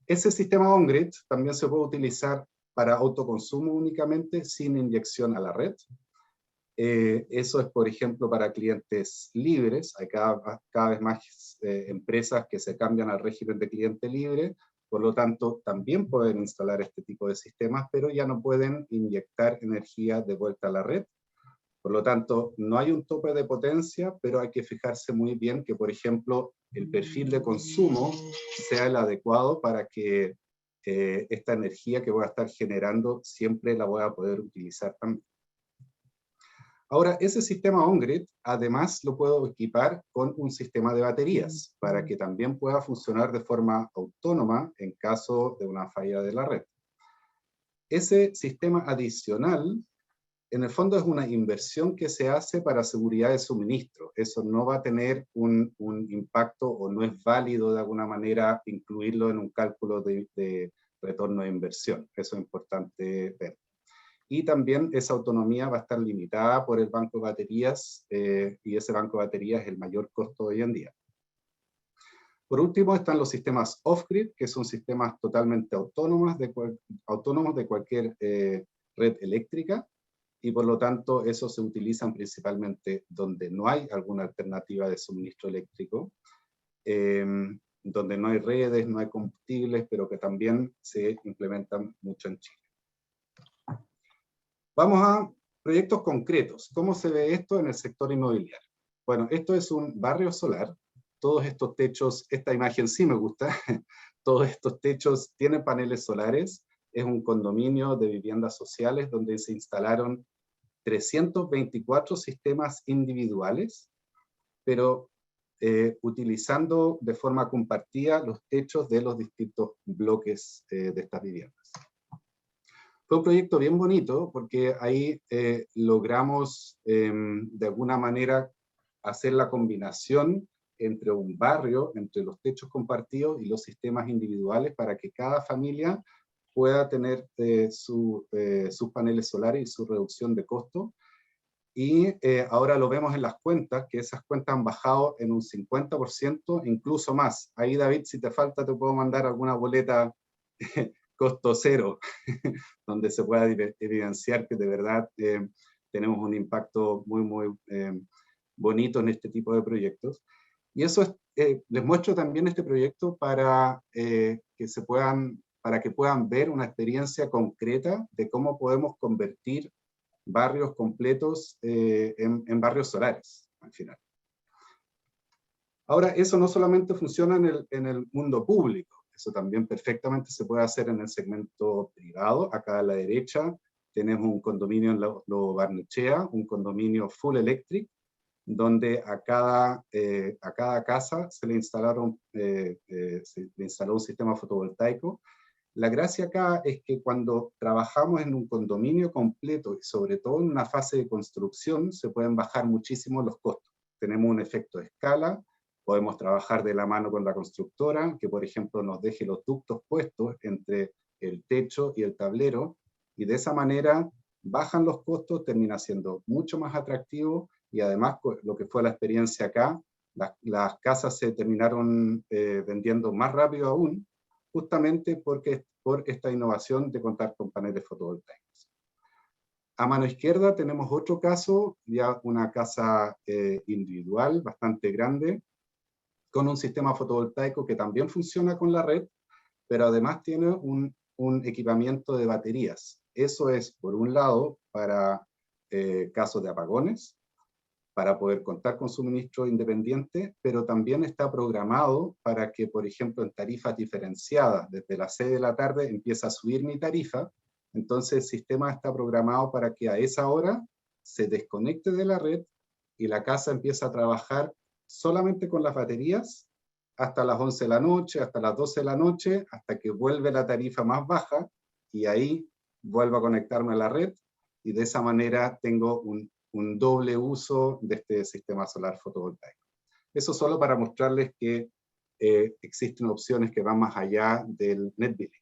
Ese sistema on-grid también se puede utilizar para autoconsumo únicamente, sin inyección a la red. Eso es, por ejemplo, para clientes libres. Hay cada vez más empresas que se cambian al régimen de cliente libre, por lo tanto, también pueden instalar este tipo de sistemas, pero ya no pueden inyectar energía de vuelta a la red. Por lo tanto, no hay un tope de potencia, pero hay que fijarse muy bien que, por ejemplo, el perfil de consumo sea el adecuado para que esta energía que voy a estar generando siempre la voy a poder utilizar también. Ahora, ese sistema on-grid, además, lo puedo equipar con un sistema de baterías, para que también pueda funcionar de forma autónoma en caso de una falla de la red. Ese sistema adicional, en el fondo, es una inversión que se hace para seguridad de suministro. Eso no va a tener un impacto, o no es válido de alguna manera incluirlo en un cálculo de retorno de inversión. Eso es importante ver. Y también esa autonomía va a estar limitada por el banco de baterías, y ese banco de baterías es el mayor costo hoy en día. Por último están los sistemas off-grid, que son sistemas totalmente autónomos de cualquier red eléctrica, y por lo tanto esos se utilizan principalmente donde no hay alguna alternativa de suministro eléctrico, donde no hay redes, no hay combustibles, pero que también se implementan mucho en Chile. Vamos a proyectos concretos. ¿Cómo se ve esto en el sector inmobiliario? Bueno, esto es un barrio solar. Todos estos techos, esta imagen sí me gusta, todos estos techos tienen paneles solares. Es un condominio de viviendas sociales donde se instalaron 324 sistemas individuales, pero utilizando de forma compartida los techos de los distintos bloques de estas viviendas. Fue un proyecto bien bonito porque ahí logramos de alguna manera hacer la combinación entre un barrio, entre los techos compartidos y los sistemas individuales, para que cada familia pueda tener sus paneles solares y su reducción de costo. Y ahora lo vemos en las cuentas, que esas cuentas han bajado en un 50%, incluso más. Ahí, David, si te falta, te puedo mandar alguna boleta costo cero, donde se pueda evidenciar que de verdad tenemos un impacto muy, muy bonito en este tipo de proyectos. Y eso es, les muestro también este proyecto para que puedan ver una experiencia concreta de cómo podemos convertir barrios completos en barrios solares, al final. Ahora, eso no solamente funciona en el mundo público, eso también perfectamente se puede hacer en el segmento privado. Acá a la derecha tenemos un condominio en Lo Barnechea, un condominio full electric, donde a cada casa se le instaló un sistema fotovoltaico. La gracia acá es que cuando trabajamos en un condominio completo, y sobre todo en una fase de construcción, se pueden bajar muchísimo los costos. Tenemos un efecto de escala, podemos trabajar de la mano con la constructora, que por ejemplo nos deje los ductos puestos entre el techo y el tablero, y de esa manera bajan los costos, termina siendo mucho más atractivo, y además lo que fue la experiencia acá, las casas se terminaron vendiendo más rápido aún, justamente por esta innovación de contar con paneles fotovoltaicos. A mano izquierda tenemos otro caso, ya una casa individual bastante grande, con un sistema fotovoltaico que también funciona con la red, pero además tiene un equipamiento de baterías. Eso es, por un lado, para casos de apagones, para poder contar con suministro independiente, pero también está programado para que, por ejemplo, en tarifas diferenciadas, desde las 6 de la tarde empieza a subir mi tarifa, entonces el sistema está programado para que a esa hora se desconecte de la red y la casa empieza a trabajar solamente con las baterías hasta las 11 de la noche, hasta las 12 de la noche, hasta que vuelve la tarifa más baja y ahí vuelvo a conectarme a la red y de esa manera tengo un doble uso de este sistema solar fotovoltaico. Eso solo para mostrarles que existen opciones que van más allá del net billing.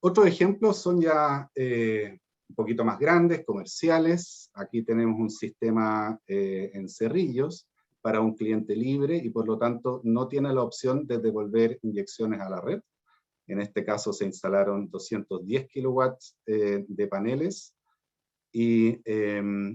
Otros ejemplos son ya un poquito más grandes, comerciales. Aquí tenemos un sistema en Cerrillos para un cliente libre y por lo tanto no tiene la opción de devolver inyecciones a la red. En este caso se instalaron 210 kilowatts de paneles y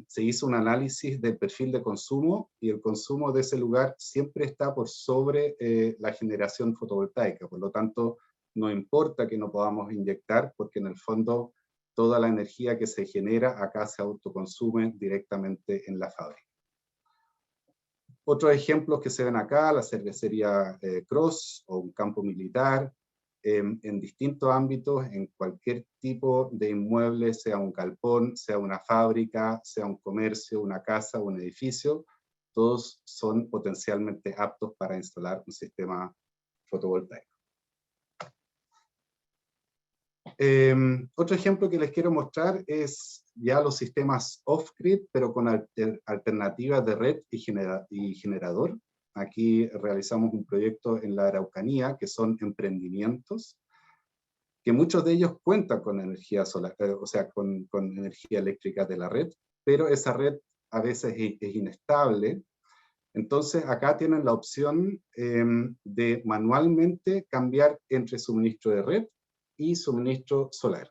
se hizo un análisis del perfil de consumo y el consumo de ese lugar siempre está por sobre la generación fotovoltaica. Por lo tanto, no importa que no podamos inyectar porque en el fondo toda la energía que se genera acá se autoconsume directamente en la fábrica. Otros ejemplos que se ven acá, la cervecería Cross o un campo militar, en distintos ámbitos, en cualquier tipo de inmueble, sea un galpón, sea una fábrica, sea un comercio, una casa, un edificio, todos son potencialmente aptos para instalar un sistema fotovoltaico. Otro ejemplo que les quiero mostrar es ya los sistemas off-grid, pero con alternativas de red y generador. Aquí realizamos un proyecto en la Araucanía, que son emprendimientos, que muchos de ellos cuentan con energía solar, o sea, con energía eléctrica de la red, pero esa red a veces es inestable. Entonces, acá tienen la opción de manualmente cambiar entre suministro de red y suministro solar.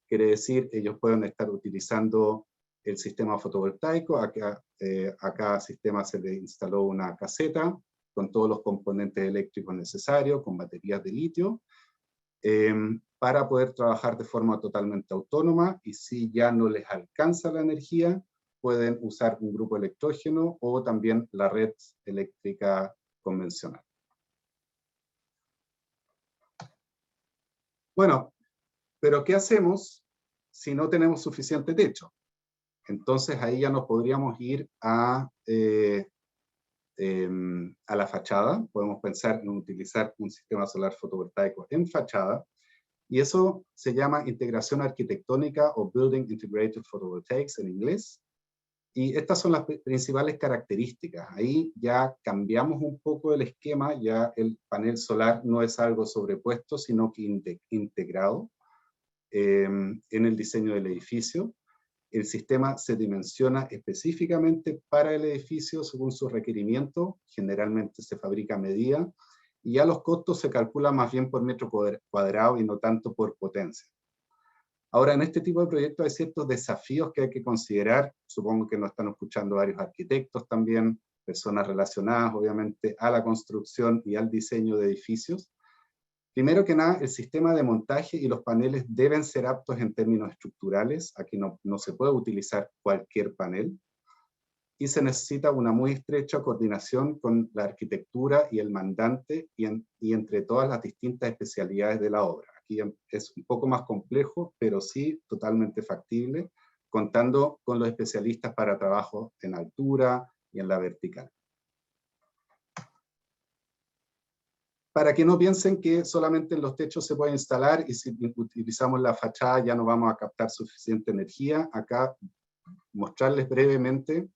Quiere decir, ellos pueden estar utilizando el sistema fotovoltaico. Acá sistema se le instaló una caseta con todos los componentes eléctricos necesarios, con baterías de litio, para poder trabajar de forma totalmente autónoma, y si ya no les alcanza la energía, pueden usar un grupo electrógeno o también la red eléctrica convencional. Bueno, pero ¿qué hacemos si no tenemos suficiente techo? Entonces ahí ya nos podríamos ir a la fachada. Podemos pensar en utilizar un sistema solar fotovoltaico en fachada, y eso se llama integración arquitectónica o Building Integrated Photovoltaics en inglés. Y estas son las principales características. Ahí ya cambiamos un poco el esquema, ya el panel solar no es algo sobrepuesto, sino que integrado en el diseño del edificio. El sistema se dimensiona específicamente para el edificio según su requerimiento, generalmente se fabrica a medida, y ya los costos se calculan más bien por metro cuadrado y no tanto por potencia. Ahora, en este tipo de proyectos hay ciertos desafíos que hay que considerar. Supongo que nos están escuchando varios arquitectos también, personas relacionadas obviamente a la construcción y al diseño de edificios. Primero que nada, el sistema de montaje y los paneles deben ser aptos en términos estructurales. Aquí no se puede utilizar cualquier panel. Y se necesita una muy estrecha coordinación con la arquitectura y el mandante y entre todas las distintas especialidades de la obra. Aquí es un poco más complejo, pero sí totalmente factible, contando con los especialistas para trabajo en altura y en la vertical. Para que no piensen que solamente en los techos se puede instalar y si utilizamos la fachada ya no vamos a captar suficiente energía. Acá mostrarles brevemente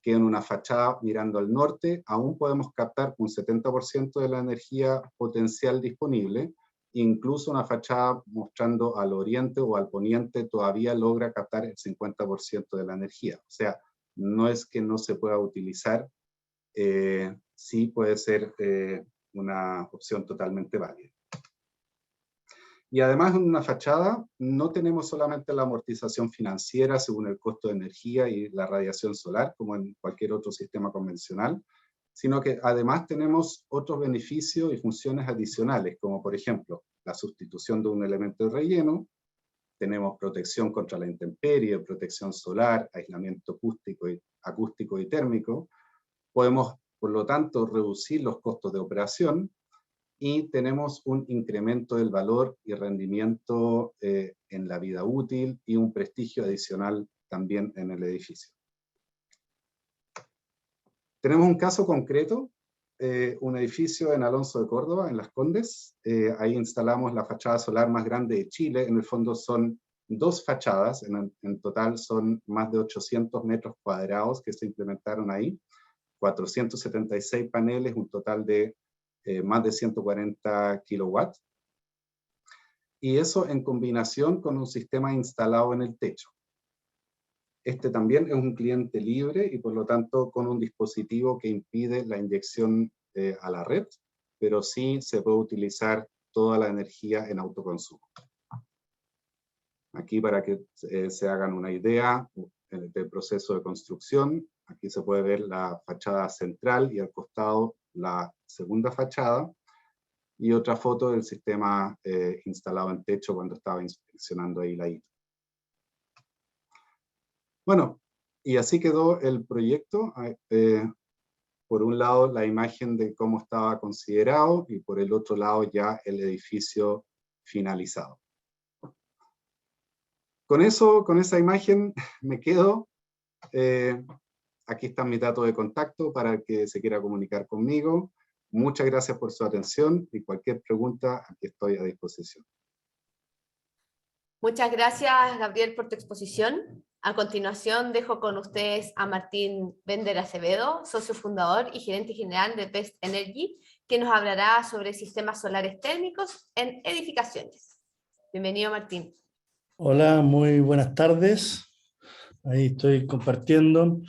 que en una fachada mirando al norte aún podemos captar un 70% de la energía potencial disponible. Incluso una fachada mostrando al oriente o al poniente todavía logra captar el 50% de la energía. O sea, no es que no se pueda utilizar, sí puede ser una opción totalmente válida. Y además en una fachada no tenemos solamente la amortización financiera según el costo de energía y la radiación solar, como en cualquier otro sistema convencional, sino que además tenemos otros beneficios y funciones adicionales, como por ejemplo, la sustitución de un elemento de relleno, tenemos protección contra la intemperie, protección solar, aislamiento acústico y térmico, podemos, por lo tanto, reducir los costos de operación, y tenemos un incremento del valor y rendimiento en la vida útil y un prestigio adicional también en el edificio. Tenemos un caso concreto, un edificio en Alonso de Córdoba, en Las Condes. Ahí instalamos la fachada solar más grande de Chile. En el fondo son dos fachadas, en total son más de 800 metros cuadrados que se implementaron ahí, 476 paneles, un total de más de 140 kilowatts. Y eso en combinación con un sistema instalado en el techo. Este también es un cliente libre y por lo tanto con un dispositivo que impide la inyección a la red, pero sí se puede utilizar toda la energía en autoconsumo. Aquí para que se hagan una idea del proceso de construcción, aquí se puede ver la fachada central y al costado la segunda fachada, y otra foto del sistema instalado en techo cuando estaba inspeccionando ahí la ITA. Bueno, y así quedó el proyecto. Por un lado la imagen de cómo estaba considerado y por el otro lado ya el edificio finalizado. Con eso, con esa imagen me quedo. Aquí están mis datos de contacto para el que se quiera comunicar conmigo. Muchas gracias por su atención y cualquier pregunta, aquí estoy a disposición. Muchas gracias, Gabriel, por tu exposición. A continuación, dejo con ustedes a Martín Bender Acevedo, socio fundador y gerente general de Best Energy, que nos hablará sobre sistemas solares térmicos en edificaciones. Bienvenido, Martín. Hola, muy buenas tardes. Ahí estoy compartiendo.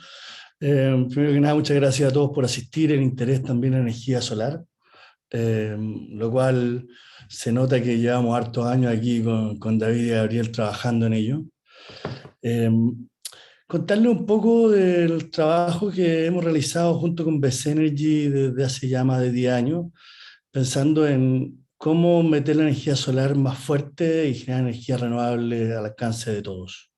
Primero que nada, muchas gracias a todos por asistir, el interés también en energía solar, lo cual se nota que llevamos hartos años aquí con David y Gabriel trabajando en ello. Contarles un poco del trabajo que hemos realizado junto con Best Energy desde hace ya más de 10 años, pensando en cómo meter la energía solar más fuerte y generar energía renovable al alcance de todos.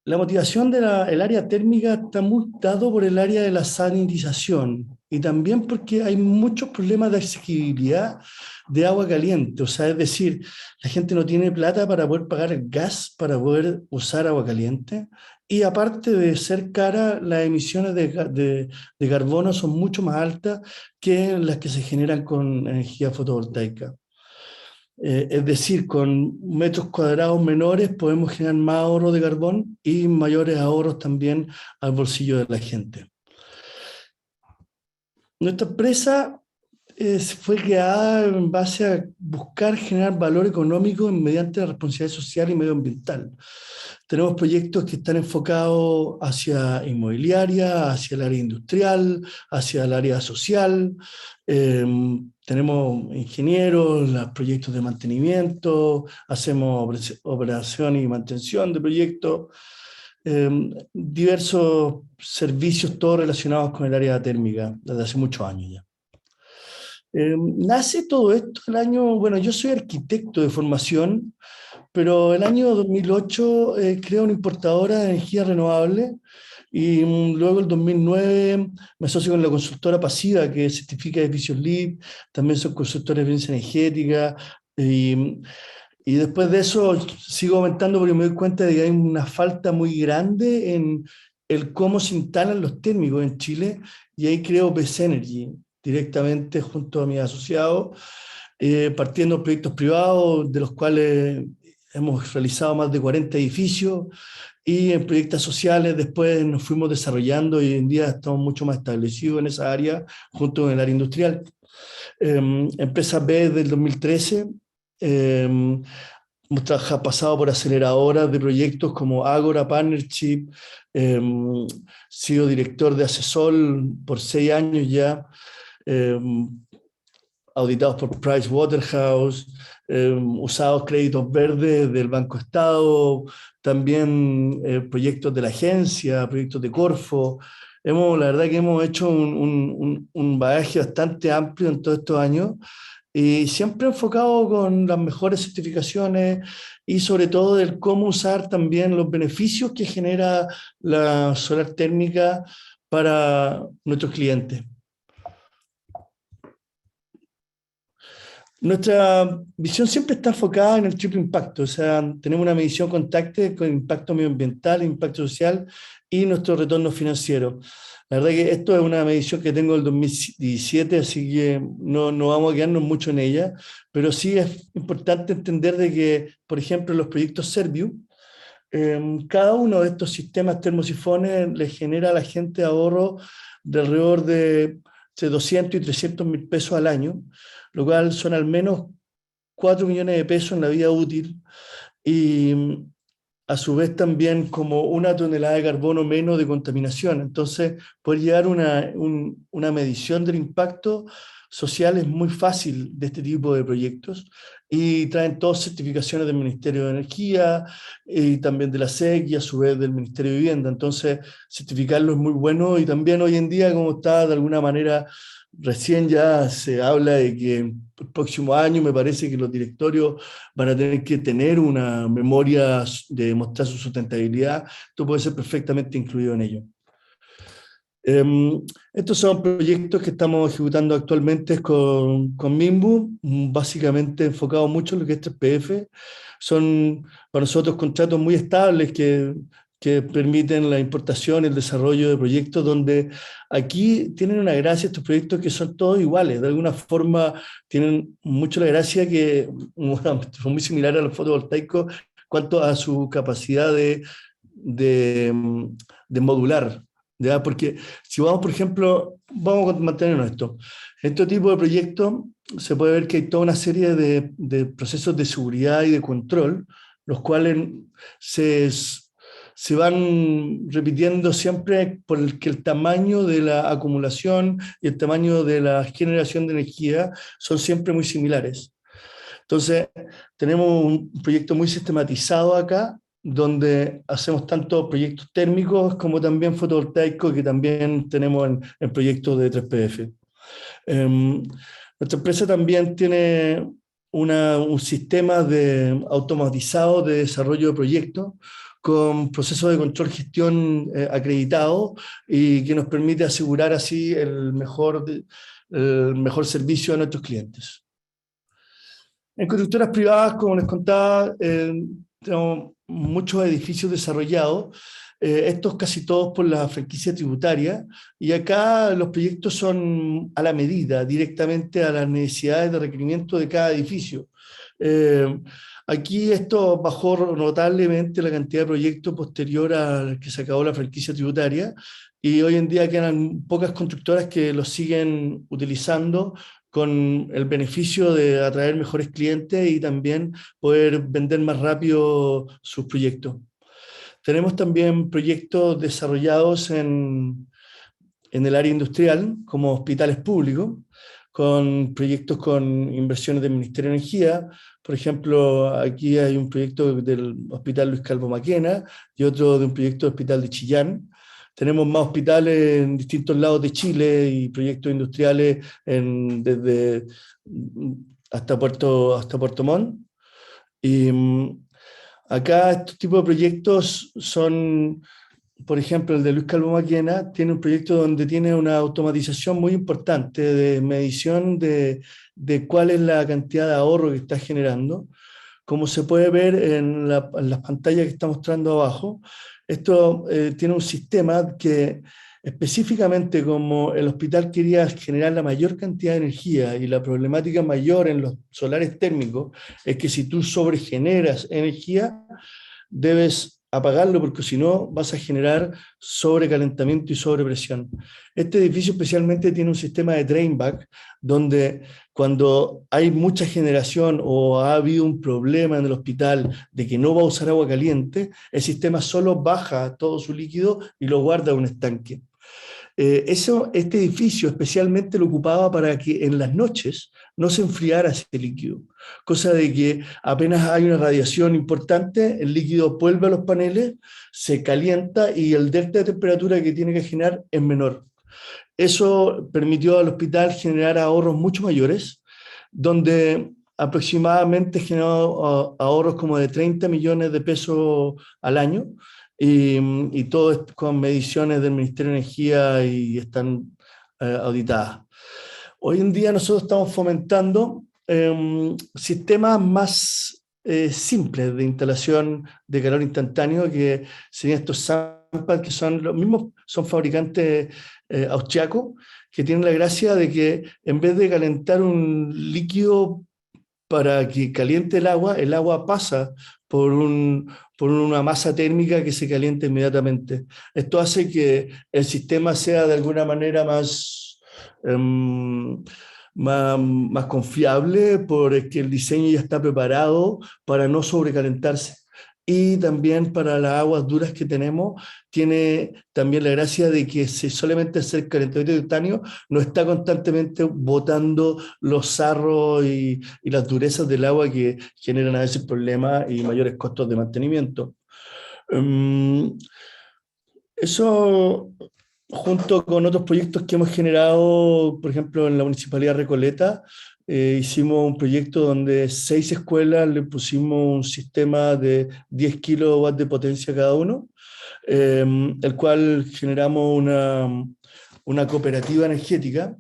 La motivación del área térmica está muy dado por el área de la sanitización y también porque hay muchos problemas de accesibilidad de agua caliente. O sea, es decir, la gente no tiene plata para poder pagar el gas para poder usar agua caliente, y aparte de ser cara, las emisiones de carbono son mucho más altas que las que se generan con energía fotovoltaica. Es decir, con metros cuadrados menores podemos generar más ahorro de carbón y mayores ahorros también al bolsillo de la gente. Nuestra empresa fue creada en base a buscar generar valor económico mediante la responsabilidad social y medioambiental. Tenemos proyectos que están enfocados hacia inmobiliaria, hacia el área industrial, hacia el área social. Tenemos ingenieros, los proyectos de mantenimiento, hacemos operación y mantención de proyectos, diversos servicios, todos relacionados con el área térmica, desde hace muchos años ya. Nace todo esto el año, bueno, yo soy arquitecto de formación, pero el año 2008 creo una importadora de energía renovable, y luego el 2009 me asocio con la consultora Pasiva, que certifica edificios LEED, también son consultores de eficiencia energética, y después de eso sigo aumentando porque me doy cuenta de que hay una falta muy grande en el cómo se instalan los térmicos en Chile, y ahí creo Best Energy directamente junto a mis asociados, partiendo proyectos privados, de los cuales hemos realizado más de 40 edificios, y en proyectos sociales después nos fuimos desarrollando y hoy en día estamos mucho más establecidos en esa área junto con el área industrial. Empresa B del 2013, hemos pasado por aceleradoras de proyectos como Agora Partnership, sido director de Asesol por 6 años ya, auditados por Pricewaterhouse, usados créditos verdes del Banco Estado, también proyectos de la agencia, proyectos de Corfo, La verdad que hemos hecho un bagaje bastante amplio en todos estos años y siempre enfocado con las mejores certificaciones y sobre todo del cómo usar también los beneficios que genera la solar térmica para nuestros clientes. Nuestra visión siempre está enfocada en el triple impacto, o sea, tenemos una medición constante con impacto medioambiental, impacto social y nuestro retorno financiero. La verdad que esto es una medición que tengo del 2017, así que no vamos a quedarnos mucho en ella, pero sí es importante entender de que, por ejemplo, los proyectos Serviu, cada uno de estos sistemas termosifones le genera a la gente ahorro de alrededor de 200 y 300 mil pesos al año, lo cual son al menos 4 millones de pesos en la vida útil y a su vez también como 1 tonelada de carbono menos de contaminación. Entonces, poder llevar una medición del impacto social es muy fácil de este tipo de proyectos y traen todas certificaciones del Ministerio de Energía y también de la SEC y a su vez del Ministerio de Vivienda. Entonces, certificarlo es muy bueno y también hoy en día, como está de alguna manera, recién ya se habla de que el próximo año me parece que los directorios van a tener que tener una memoria de demostrar su sustentabilidad. Esto puede ser perfectamente incluido en ello. Estos son proyectos que estamos ejecutando actualmente con Minbu, básicamente enfocados mucho en lo que es 3PF. Son para nosotros contratos muy estables que permiten la importación y el desarrollo de proyectos donde aquí tienen una gracia estos proyectos que son todos iguales. De alguna forma tienen mucho la gracia que son muy similares a los fotovoltaicos cuanto a su capacidad de modular. ¿Ya? Porque si vamos, por ejemplo, vamos a mantenernos esto. En este tipo de proyectos se puede ver que hay toda una serie de procesos de seguridad y de control, los cuales se van repitiendo siempre porque el tamaño de la acumulación y el tamaño de la generación de energía son siempre muy similares. Entonces, tenemos un proyecto muy sistematizado acá, donde hacemos tanto proyectos térmicos como también fotovoltaicos, que también tenemos en proyectos de 3PF. Nuestra empresa también tiene un sistema automatizado de desarrollo de proyectos con procesos de control gestión acreditado y que nos permite asegurar así el mejor servicio a nuestros clientes. En constructoras privadas, como les contaba, tenemos muchos edificios desarrollados, estos casi todos por la franquicia tributaria, y acá los proyectos son a la medida, directamente a las necesidades de requerimiento de cada edificio. Aquí esto bajó notablemente la cantidad de proyectos posterior a que se acabó la franquicia tributaria, y hoy en día quedan pocas constructoras que los siguen utilizando con el beneficio de atraer mejores clientes y también poder vender más rápido sus proyectos. Tenemos también proyectos desarrollados en el área industrial, como hospitales públicos, con proyectos con inversiones del Ministerio de Energía. Por ejemplo, aquí hay un proyecto del Hospital Luis Calvo Maquena y otro de un proyecto del Hospital de Chillán. Tenemos más hospitales en distintos lados de Chile y proyectos industriales desde hasta Puerto Montt. Y acá estos tipos de proyectos son, por ejemplo, el de Luis Calvo Maquena tiene un proyecto donde tiene una automatización muy importante de medición de cuál es la cantidad de ahorro que está generando. Como se puede ver en las pantallas que está mostrando abajo, esto tiene un sistema que específicamente como el hospital quería generar la mayor cantidad de energía y la problemática mayor en los solares térmicos es que si tú sobregeneras energía, debes apagarlo porque si no vas a generar sobrecalentamiento y sobrepresión. Este edificio especialmente tiene un sistema de drainback donde cuando hay mucha generación o ha habido un problema en el hospital de que no va a usar agua caliente, el sistema solo baja todo su líquido y lo guarda en un estanque. Este edificio especialmente lo ocupaba para que en las noches no se enfriara ese líquido, cosa de que apenas hay una radiación importante, el líquido vuelve a los paneles, se calienta y el delta de temperatura que tiene que generar es menor. Eso permitió al hospital generar ahorros mucho mayores, donde aproximadamente generó ahorros como de 30 millones de pesos al año, y todo esto con mediciones del Ministerio de Energía y están auditadas. Hoy en día nosotros estamos fomentando sistemas más simples de instalación de calor instantáneo, que serían estos SAMPAD, que son los mismos, son fabricantes austriacos, que tienen la gracia de que en vez de calentar un líquido para que caliente el agua pasa por una masa térmica que se calienta inmediatamente. Esto hace que el sistema sea de alguna manera más confiable, porque el diseño ya está preparado para no sobrecalentarse. Y también para las aguas duras que tenemos, tiene también la gracia de que solamente hacer calentamiento instantáneo no está constantemente botando los sarros y las durezas del agua, que generan a veces problemas y mayores costos de mantenimiento. Eso, junto con otros proyectos que hemos generado, por ejemplo, en la Municipalidad de Recoleta, hicimos un proyecto donde 6 escuelas le pusimos un sistema de 10 kilowatts de potencia cada uno, el cual generamos una cooperativa energética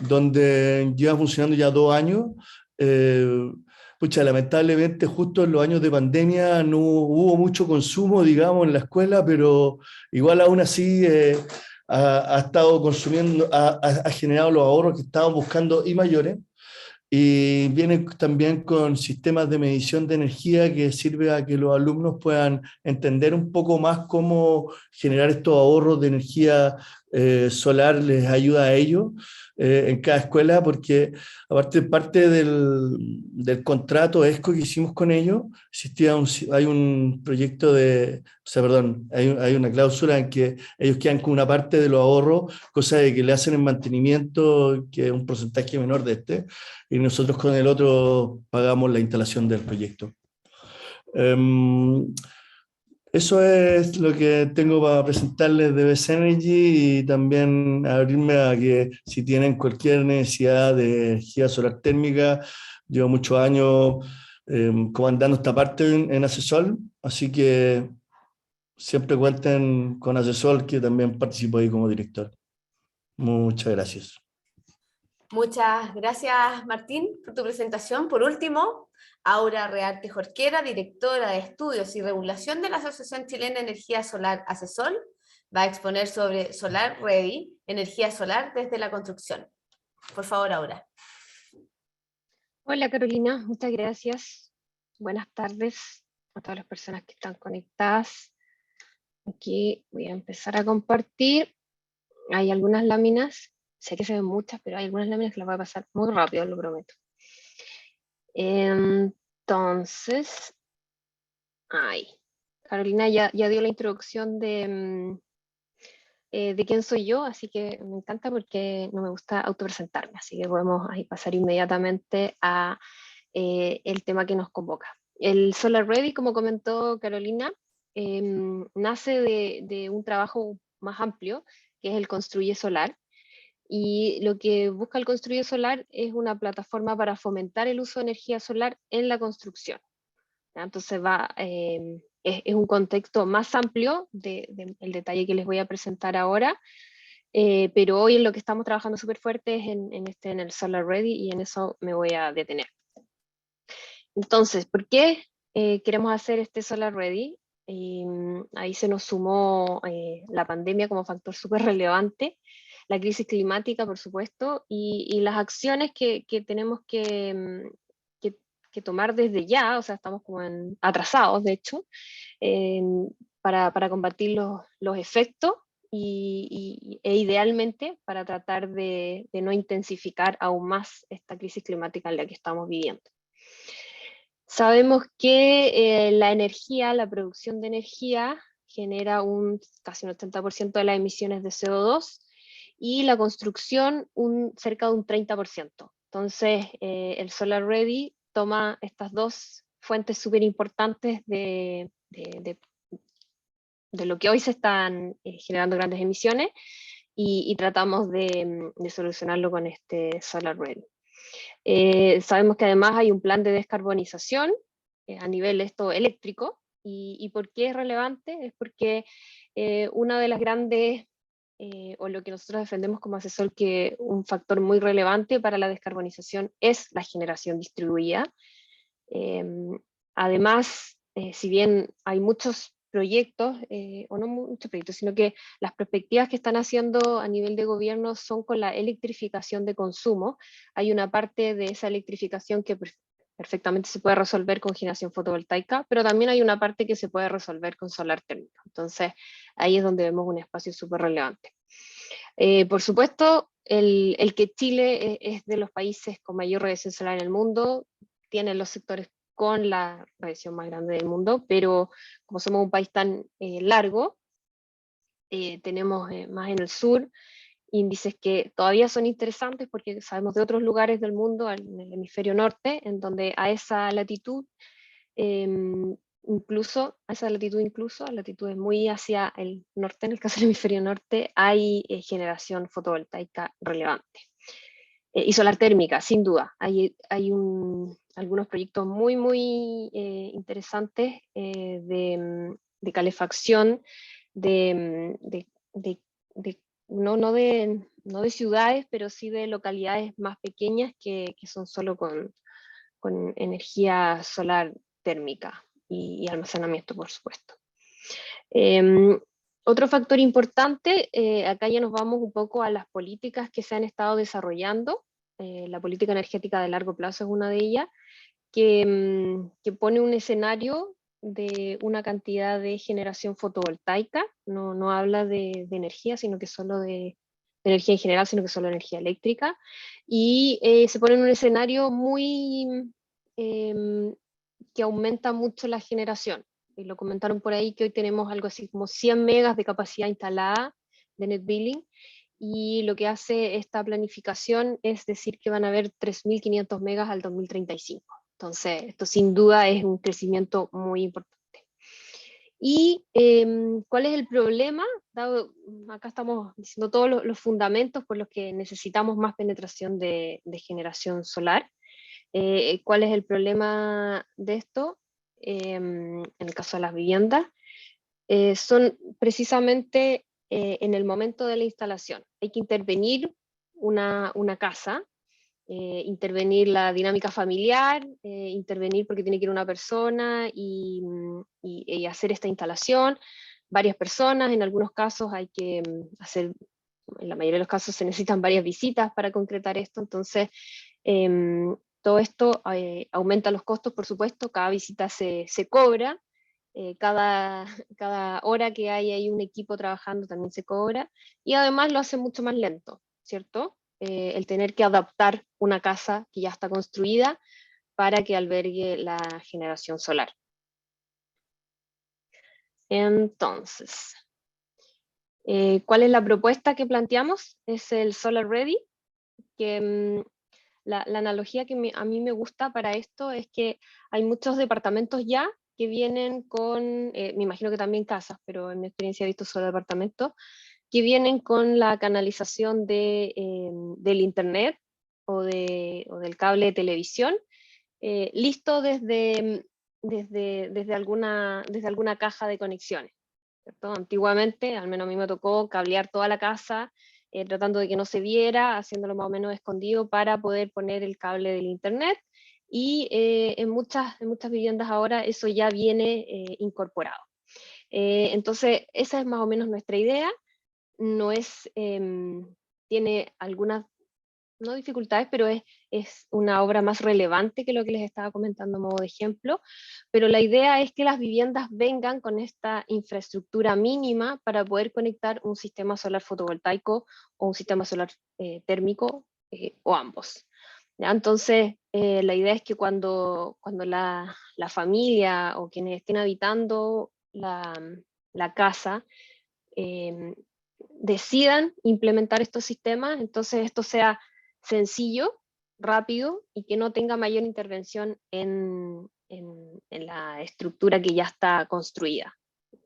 donde lleva funcionando ya 2 años. Pucha, lamentablemente justo en los años de pandemia no hubo mucho consumo, digamos, en la escuela, pero igual aún así ha estado consumiendo, ha generado los ahorros que estábamos buscando y mayores. Y viene también con sistemas de medición de energía que sirve a que los alumnos puedan entender un poco más cómo generar estos ahorros de energía solar, les ayuda a ellos en cada escuela, porque aparte parte del contrato ESCO que hicimos con ellos, hay un proyecto hay una cláusula en que ellos quedan con una parte de los ahorros, cosa de que le hacen el mantenimiento, que es un porcentaje menor de y nosotros con el otro pagamos la instalación del proyecto. Eso es lo que tengo para presentarles de BESS Energy, y también abrirme a que si tienen cualquier necesidad de energía solar térmica. Llevo muchos años comandando esta parte en Asesol, así que siempre cuenten con Asesol, que también participo ahí como director. Muchas gracias. Muchas gracias, Martín, por tu presentación. Por último, Aura Rearte Jorquera, directora de Estudios y Regulación de la Asociación Chilena de Energía Solar Asesol, va a exponer sobre Solar Ready, energía solar desde la construcción. Por favor, Aura. Hola Carolina, muchas gracias. Buenas tardes a todas las personas que están conectadas. Aquí voy a empezar a compartir. Hay algunas láminas. Sé que se ven muchas, pero hay algunas láminas que las voy a pasar muy rápido, lo prometo. Entonces, Carolina ya dio la introducción de quién soy yo, así que me encanta porque no me gusta autopresentarme, así que podemos ahí pasar inmediatamente a el tema que nos convoca. El Solar Ready, como comentó Carolina, nace de un trabajo más amplio, que es el Construye Solar. Y lo que busca el Construye Solar es una plataforma para fomentar el uso de energía solar en la construcción. ¿Ya? Entonces es un contexto más amplio del detalle que les voy a presentar ahora, pero hoy en lo que estamos trabajando súper fuerte es en el Solar Ready, y en eso me voy a detener. Entonces, ¿por qué queremos hacer este Solar Ready? Ahí se nos sumó la pandemia como factor súper relevante, la crisis climática, por supuesto, y las acciones que tenemos que tomar desde ya, o sea, estamos como atrasados, de hecho, para combatir los efectos e idealmente para tratar de no intensificar aún más esta crisis climática en la que estamos viviendo. Sabemos que la energía, la producción de energía, genera casi un 80% de las emisiones de CO2, y la construcción cerca de un 30%. Entonces, el Solar Ready toma estas dos fuentes súper importantes de lo que hoy se están generando grandes emisiones y tratamos de solucionarlo con este Solar Ready. Sabemos que además hay un plan de descarbonización a nivel eléctrico, y ¿por qué es relevante? Es porque una de las grandes, o lo que nosotros defendemos como asesor, que un factor muy relevante para la descarbonización es la generación distribuida. Además, si bien hay muchos proyectos, o no muchos proyectos, sino que las perspectivas que están haciendo a nivel de gobierno son con la electrificación de consumo. Hay una parte de esa electrificación que perfectamente se puede resolver con generación fotovoltaica, pero también hay una parte que se puede resolver con solar térmico. Entonces, ahí es donde vemos un espacio súper relevante. Por supuesto, el que Chile es de los países con mayor radiación solar en el mundo, tiene los sectores con la radiación más grande del mundo, pero como somos un país tan largo, tenemos más en el sur índices que todavía son interesantes porque sabemos de otros lugares del mundo, en el hemisferio norte, en donde a esa latitud, incluso, latitudes muy hacia el norte, en el caso del hemisferio norte, hay generación fotovoltaica relevante. Y solar térmica, sin duda. Hay algunos proyectos muy interesantes de calefacción, no de ciudades, pero sí de localidades más pequeñas que son solo con energía solar térmica y almacenamiento, por supuesto. Otro factor importante, acá ya nos vamos un poco a las políticas que se han estado desarrollando. La política energética de largo plazo es una de ellas, que pone un escenario de una cantidad de generación fotovoltaica, no habla de energía, sino que solo de energía en general, sino que solo de energía eléctrica, y se pone en un escenario que aumenta mucho la generación. Y lo comentaron por ahí que hoy tenemos algo así como 100 megas de capacidad instalada de net billing, y lo que hace esta planificación es decir que van a haber 3.500 megas al 2035. Entonces, esto sin duda es un crecimiento muy importante. ¿Y cuál es el problema? Acá estamos diciendo todos los fundamentos por los que necesitamos más penetración de generación solar. ¿Cuál es el problema de esto? En el caso de las viviendas, son precisamente en el momento de la instalación. Hay que intervenir una casa, intervenir la dinámica familiar, intervenir porque tiene que ir una persona y hacer esta instalación, varias personas, en algunos casos hay que hacer, en la mayoría de los casos se necesitan varias visitas para concretar esto, entonces todo esto aumenta los costos, por supuesto, cada visita se cobra, cada hora que hay un equipo trabajando también se cobra, y además lo hace mucho más lento, ¿cierto? El tener que adaptar una casa que ya está construida para que albergue la generación solar. Entonces, ¿cuál es la propuesta que planteamos? Es el Solar Ready, que la analogía que a mí me gusta para esto es que hay muchos departamentos ya que vienen con, me imagino que también casas, pero en mi experiencia he visto solo departamentos, que vienen con la canalización del internet o del cable de televisión, listo desde alguna caja de conexiones, ¿cierto? Antiguamente, al menos a mí me tocó cablear toda la casa, tratando de que no se viera, haciéndolo más o menos escondido para poder poner el cable del internet, y en muchas viviendas ahora eso ya viene incorporado. Entonces, esa es más o menos nuestra idea. No es, tiene algunas, no dificultades, pero es una obra más relevante que lo que les estaba comentando a modo de ejemplo, pero la idea es que las viviendas vengan con esta infraestructura mínima para poder conectar un sistema solar fotovoltaico o un sistema solar térmico, o ambos. ¿Ya? Entonces, la idea es que cuando la familia o quienes estén habitando la casa decidan implementar estos sistemas, entonces esto sea sencillo, rápido y que no tenga mayor intervención en la estructura que ya está construida,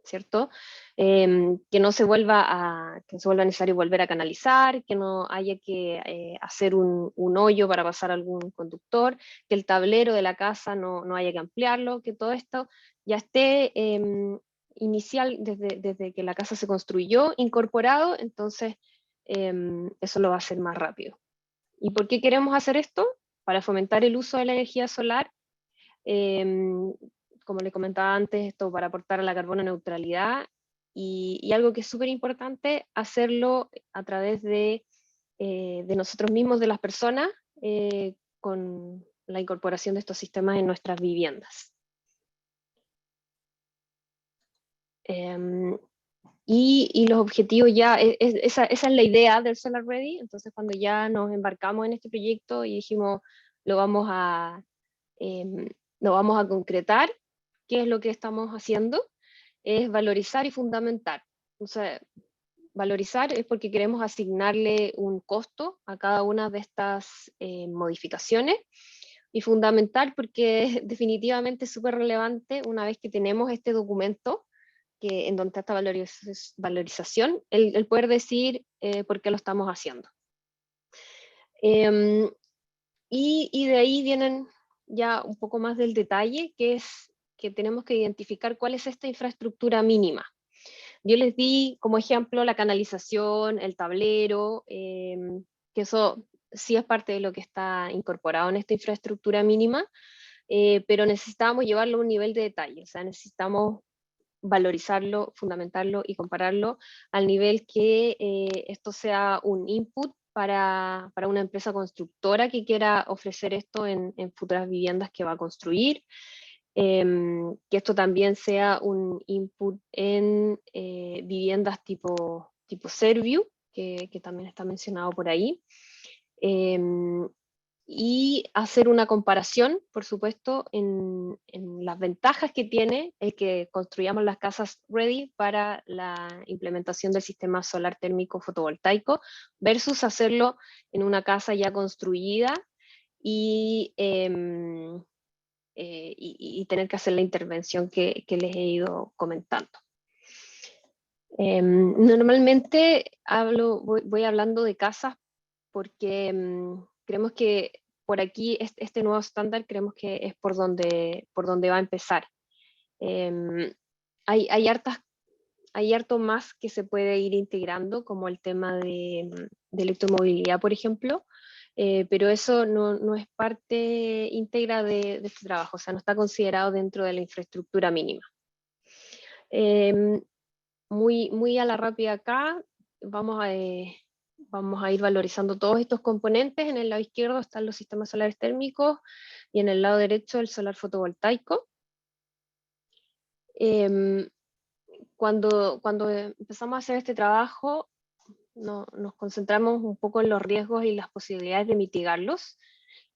¿cierto? Que no se vuelva necesario volver a canalizar, que no haya que hacer un hoyo para pasar algún conductor, que el tablero de la casa no haya que ampliarlo, que todo esto ya esté inicial desde que la casa se construyó, incorporado, entonces eso lo va a hacer más rápido. ¿Y por qué queremos hacer esto? Para fomentar el uso de la energía solar, como le comentaba antes, esto para aportar a la carbono neutralidad, y algo que es súper importante, hacerlo a través de nosotros mismos, de las personas, con la incorporación de estos sistemas en nuestras viviendas. Y los objetivos ya, esa es la idea del Solar Ready. Entonces cuando ya nos embarcamos en este proyecto y dijimos lo vamos a concretar, ¿qué es lo que estamos haciendo? Es valorizar y fundamentar. Entonces, valorizar es porque queremos asignarle un costo a cada una de estas modificaciones, y fundamentar porque definitivamente es súper relevante una vez que tenemos este documento en donde está esta valorización, el poder decir por qué lo estamos haciendo. Y de ahí vienen ya un poco más del detalle, que es que tenemos que identificar cuál es esta infraestructura mínima. Yo les di como ejemplo la canalización, el tablero, que eso sí es parte de lo que está incorporado en esta infraestructura mínima, pero necesitamos llevarlo a un nivel de detalle, o sea, necesitamos valorizarlo, fundamentarlo y compararlo al nivel que esto sea un input para una empresa constructora que quiera ofrecer esto en futuras viviendas que va a construir, que esto también sea un input en viviendas tipo Serviu, que también está mencionado por ahí, y hacer una comparación, por supuesto, en las ventajas que tiene el que construyamos las casas ready para la implementación del sistema solar térmico fotovoltaico versus hacerlo en una casa ya construida y tener que hacer la intervención que les he ido comentando. Normalmente voy hablando de casas porque creemos que por aquí este nuevo estándar creemos que es por donde va a empezar. Hay harto más que se puede ir integrando, como el tema de electromovilidad, por ejemplo, pero eso no es parte íntegra de este trabajo, o sea, no está considerado dentro de la infraestructura mínima. Muy a la rápida acá, vamos a ir valorizando todos estos componentes. En el lado izquierdo están los sistemas solares térmicos y en el lado derecho el solar fotovoltaico. Cuando empezamos a hacer este trabajo, nos concentramos un poco en los riesgos y las posibilidades de mitigarlos.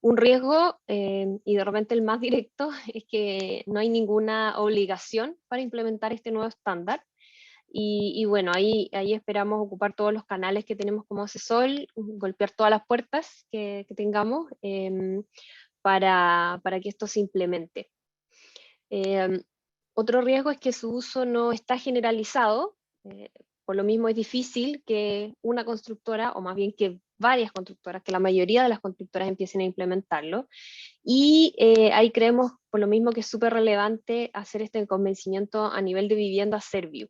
Un riesgo, y de repente el más directo, es que no hay ninguna obligación para implementar este nuevo estándar. Y bueno, ahí esperamos ocupar todos los canales que tenemos como asesor, golpear todas las puertas que tengamos para que esto se implemente. Otro riesgo es que su uso no está generalizado, por lo mismo es difícil que una constructora, o más bien que varias constructoras, que la mayoría de las constructoras empiecen a implementarlo, y ahí creemos por lo mismo que es súper relevante hacer este convencimiento a nivel de vivienda Serviu,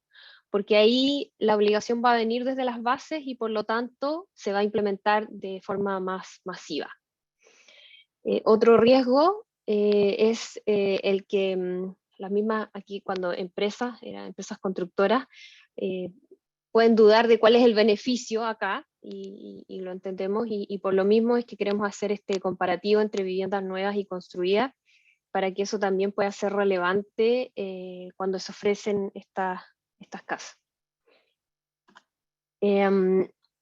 porque ahí la obligación va a venir desde las bases y por lo tanto se va a implementar de forma más masiva. Otro riesgo es el que las mismas, aquí cuando empresas constructoras, pueden dudar de cuál es el beneficio acá, y lo entendemos, y por lo mismo es que queremos hacer este comparativo entre viviendas nuevas y construidas, para que eso también pueda ser relevante cuando se ofrecen estas casas.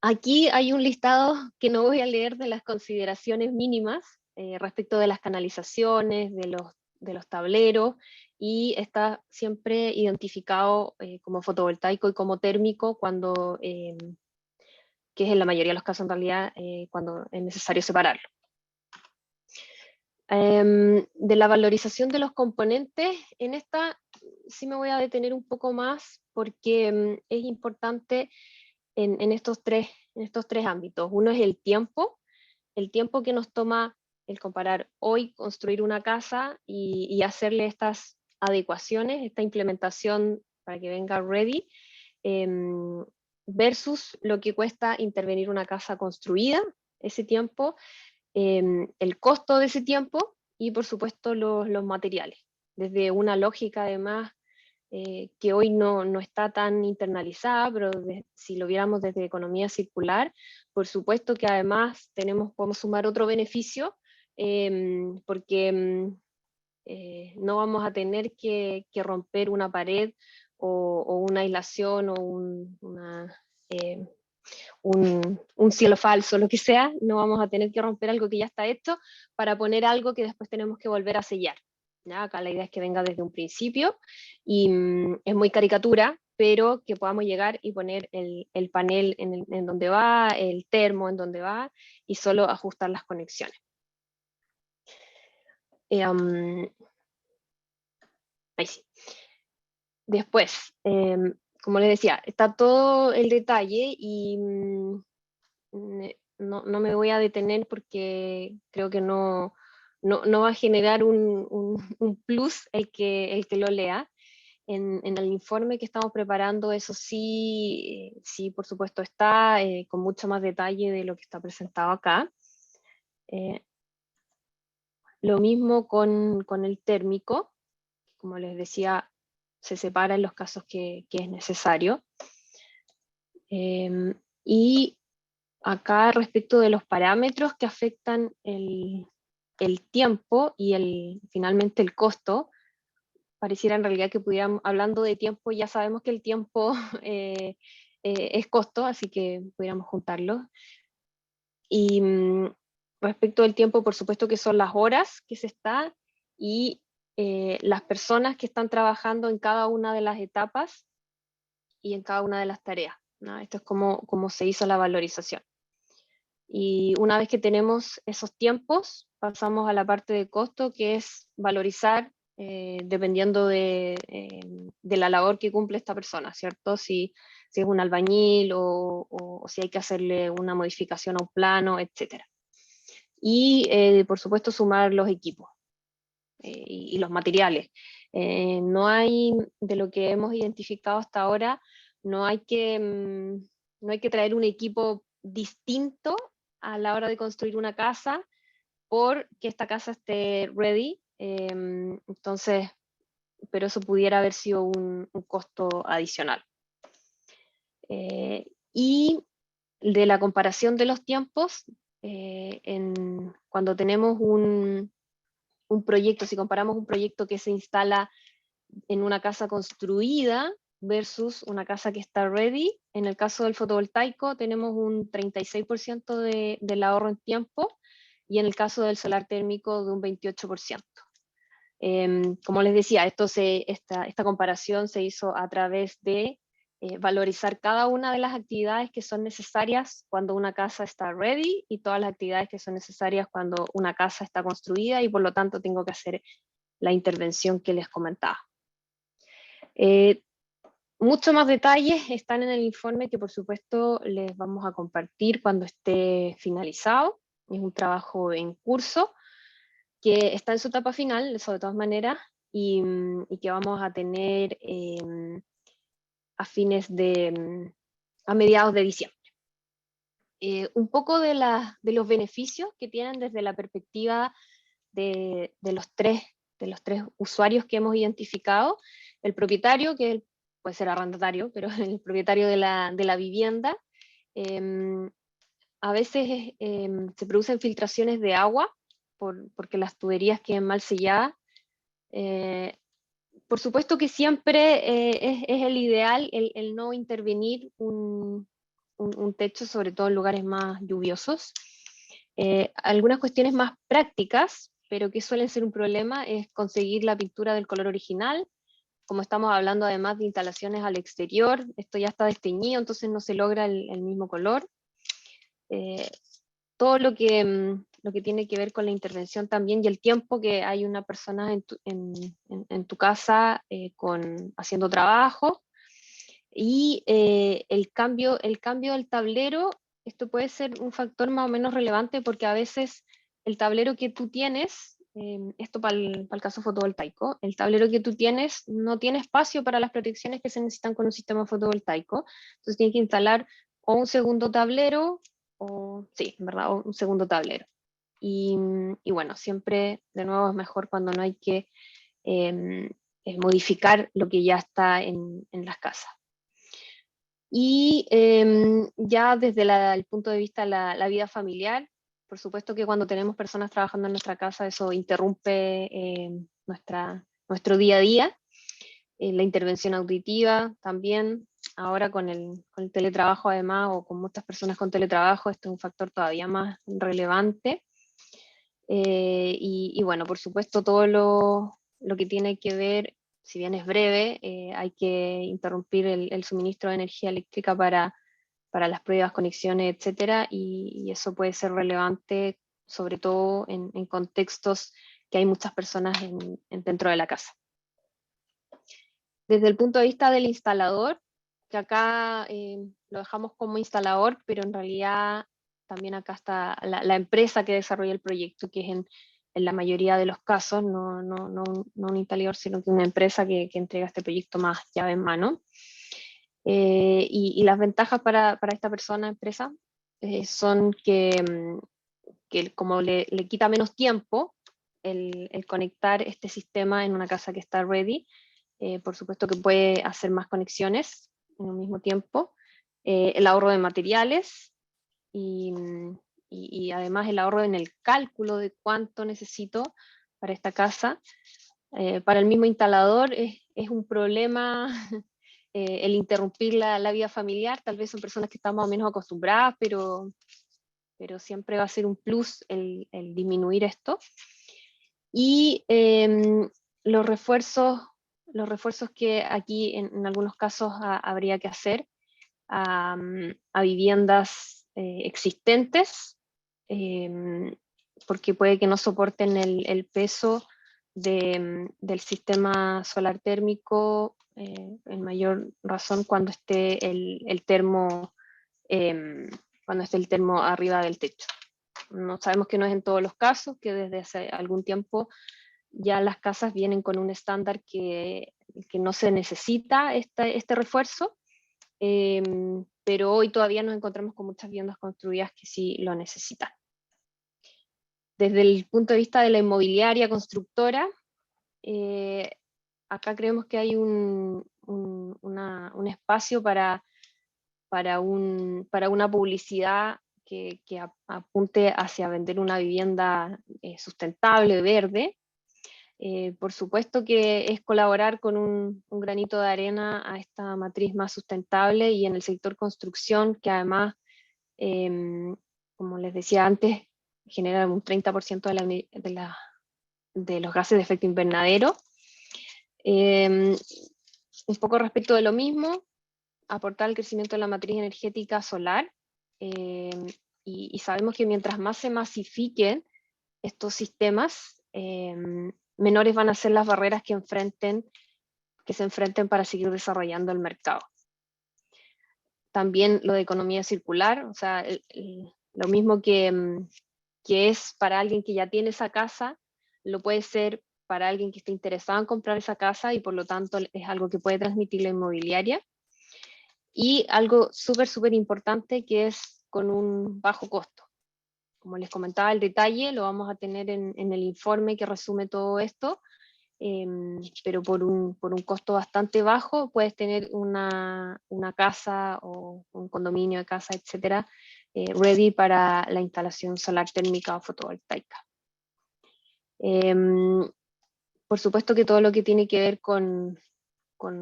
Aquí hay un listado que no voy a leer de las consideraciones mínimas respecto de las canalizaciones, de los tableros, y está siempre identificado como fotovoltaico y como térmico cuando, que es en la mayoría de los casos en realidad cuando es necesario separarlo. De la valorización de los componentes, en esta sí me voy a detener un poco más porque es importante en estos tres ámbitos. Uno es el tiempo que nos toma el comparar hoy construir una casa y hacerle estas adecuaciones, esta implementación para que venga ready, versus lo que cuesta intervenir una casa construida, ese tiempo, el costo de ese tiempo y por supuesto los materiales. Desde una lógica además que hoy no está tan internalizada, pero si lo viéramos desde economía circular, por supuesto que además podemos sumar otro beneficio, porque no vamos a tener que romper una pared o una aislación o un cielo falso, lo que sea, no vamos a tener que romper algo que ya está hecho para poner algo que después tenemos que volver a sellar. ¿Ya? Acá la idea es que venga desde un principio y es muy caricatura, pero que podamos llegar y poner el panel en donde va, el termo en donde va y solo ajustar las conexiones. Ahí sí. Después, como les decía, está todo el detalle y no me voy a detener porque creo que no va a generar un plus el que lo lea. En el informe que estamos preparando, eso sí, por supuesto está con mucho más detalle de lo que está presentado acá. Lo mismo con el térmico, como les decía, se separa en los casos que es necesario. Y acá respecto de los parámetros que afectan el tiempo y finalmente el costo, pareciera en realidad que pudiéramos, hablando de tiempo, ya sabemos que el tiempo es costo, así que pudiéramos juntarlo. Y respecto del tiempo, por supuesto que son las horas que se está y las personas que están trabajando en cada una de las etapas y en cada una de las tareas, ¿no? Esto es como se hizo la valorización. Y una vez que tenemos esos tiempos, pasamos a la parte de costo, que es valorizar dependiendo de la labor que cumple esta persona, ¿cierto? Si es un albañil o si hay que hacerle una modificación a un plano, etc. Y por supuesto sumar los equipos y los materiales. No hay, de lo que hemos identificado hasta ahora, no hay que traer un equipo distinto a la hora de construir una casa porque esta casa esté ready. Entonces, pero eso pudiera haber sido un costo adicional. Y de la comparación de los tiempos, cuando tenemos un proyecto, si comparamos un proyecto que se instala en una casa construida versus una casa que está ready, en el caso del fotovoltaico tenemos un 36% del ahorro en tiempo y en el caso del solar térmico de un 28%. Como les decía, esta comparación se hizo a través de valorizar cada una de las actividades que son necesarias cuando una casa está ready y todas las actividades que son necesarias cuando una casa está construida y por lo tanto tengo que hacer la intervención que les comentaba. Muchos más detalles están en el informe que por supuesto les vamos a compartir cuando esté finalizado. Es un trabajo en curso que está en su etapa final, eso de todas maneras, y que vamos a tener a mediados de diciembre. Un poco de los beneficios que tienen desde la perspectiva de los tres usuarios que hemos identificado: el propietario, que puede ser arrendatario, pero el propietario de la vivienda. A veces se producen filtraciones de agua porque las tuberías quedan mal selladas. Por supuesto que siempre es el ideal el no intervenir un techo, sobre todo en lugares más lluviosos. Algunas cuestiones más prácticas pero que suelen ser un problema es conseguir la pintura del color original. Como estamos hablando además de instalaciones al exterior, esto ya está desteñido, entonces no se logra el mismo color. Todo lo que tiene que ver con la intervención también y el tiempo que hay una persona en tu casa haciendo trabajo. Y el cambio del tablero, esto puede ser un factor más o menos relevante porque a veces el tablero que tú tienes, esto para el caso fotovoltaico, el tablero que tú tienes no tiene espacio para las protecciones que se necesitan con un sistema fotovoltaico, entonces tienes que instalar o un segundo tablero, sí, en verdad, o un segundo tablero. Y bueno, siempre de nuevo es mejor cuando no hay que modificar lo que ya está en las casas. Y ya desde el punto de vista de la vida familiar, por supuesto que cuando tenemos personas trabajando en nuestra casa, eso interrumpe nuestro día a día. La intervención auditiva también, ahora con el teletrabajo además, o con muchas personas con teletrabajo, esto es un factor todavía más relevante. Y bueno, por supuesto todo lo que tiene que ver, si bien es breve, hay que interrumpir el suministro de energía eléctrica para las pruebas, conexiones, etcétera, y eso puede ser relevante, sobre todo en contextos que hay muchas personas dentro de la casa. Desde el punto de vista del instalador, que acá lo dejamos como instalador, pero en realidad también acá está la empresa que desarrolla el proyecto, que es en la mayoría de los casos, no un instalador, sino que una empresa que entrega este proyecto más llave en mano. Y las ventajas para esta persona, empresa, son que como le quita menos tiempo el conectar este sistema en una casa que está ready, por supuesto que puede hacer más conexiones en un mismo tiempo, el ahorro de materiales y además el ahorro en el cálculo de cuánto necesito para esta casa. Para el mismo instalador es un problema el interrumpir la vida familiar. Tal vez son personas que están más o menos acostumbradas, pero siempre va a ser un plus el disminuir esto. Y los refuerzos que aquí en algunos casos habría que hacer a viviendas existentes, porque puede que no soporten el peso del sistema solar térmico, en mayor razón cuando esté el termo arriba del techo. No sabemos que no es en todos los casos, que desde hace algún tiempo ya las casas vienen con un estándar que no se necesita este refuerzo, pero hoy todavía nos encontramos con muchas viviendas construidas que sí lo necesitan. Desde el punto de vista de la inmobiliaria constructora, acá creemos que hay un espacio para una publicidad que apunte hacia vender una vivienda sustentable, verde. Por supuesto que es colaborar con un granito de arena a esta matriz más sustentable, y en el sector construcción, que además, como les decía antes, genera un 30% de los gases de efecto invernadero. Un poco respecto de lo mismo, aportar el crecimiento de la matriz energética solar, y sabemos que mientras más se masifiquen estos sistemas, menores van a ser las barreras que se enfrenten para seguir desarrollando el mercado. También lo de economía circular, o sea, lo mismo que es para alguien que ya tiene esa casa, lo puede ser para alguien que esté interesado en comprar esa casa, y por lo tanto es algo que puede transmitir la inmobiliaria. Y algo súper importante, que es con un bajo costo. Como les comentaba, el detalle lo vamos a tener en el informe que resume todo esto, pero por un costo bastante bajo puedes tener una casa o un condominio de casa, etcétera, ready para la instalación solar térmica o fotovoltaica. Por supuesto que todo lo que tiene que ver con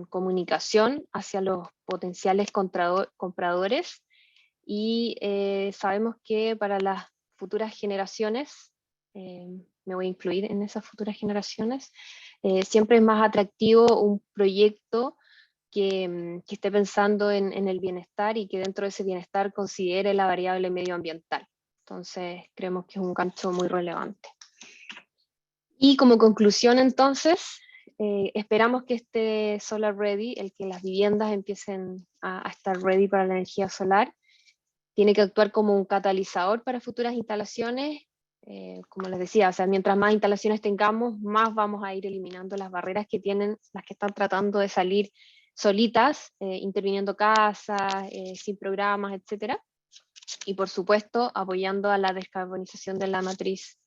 comunicación hacia los potenciales compradores, y sabemos que para las futuras generaciones me voy a incluir en esas futuras generaciones. Siempre es más atractivo un proyecto que esté pensando en el bienestar y que dentro de ese bienestar considere la variable medioambiental. Entonces, creemos que es un gancho muy relevante. Y como conclusión, entonces, esperamos que este Solar Ready, el que las viviendas empiecen a estar ready para la energía solar, tiene que actuar como un catalizador para futuras instalaciones. Como les decía, o sea, mientras más instalaciones tengamos, más vamos a ir eliminando las barreras que tienen las que están tratando de salir solitas, interviniendo casas, sin programas, etc. Y por supuesto, apoyando a la descarbonización de la matriz.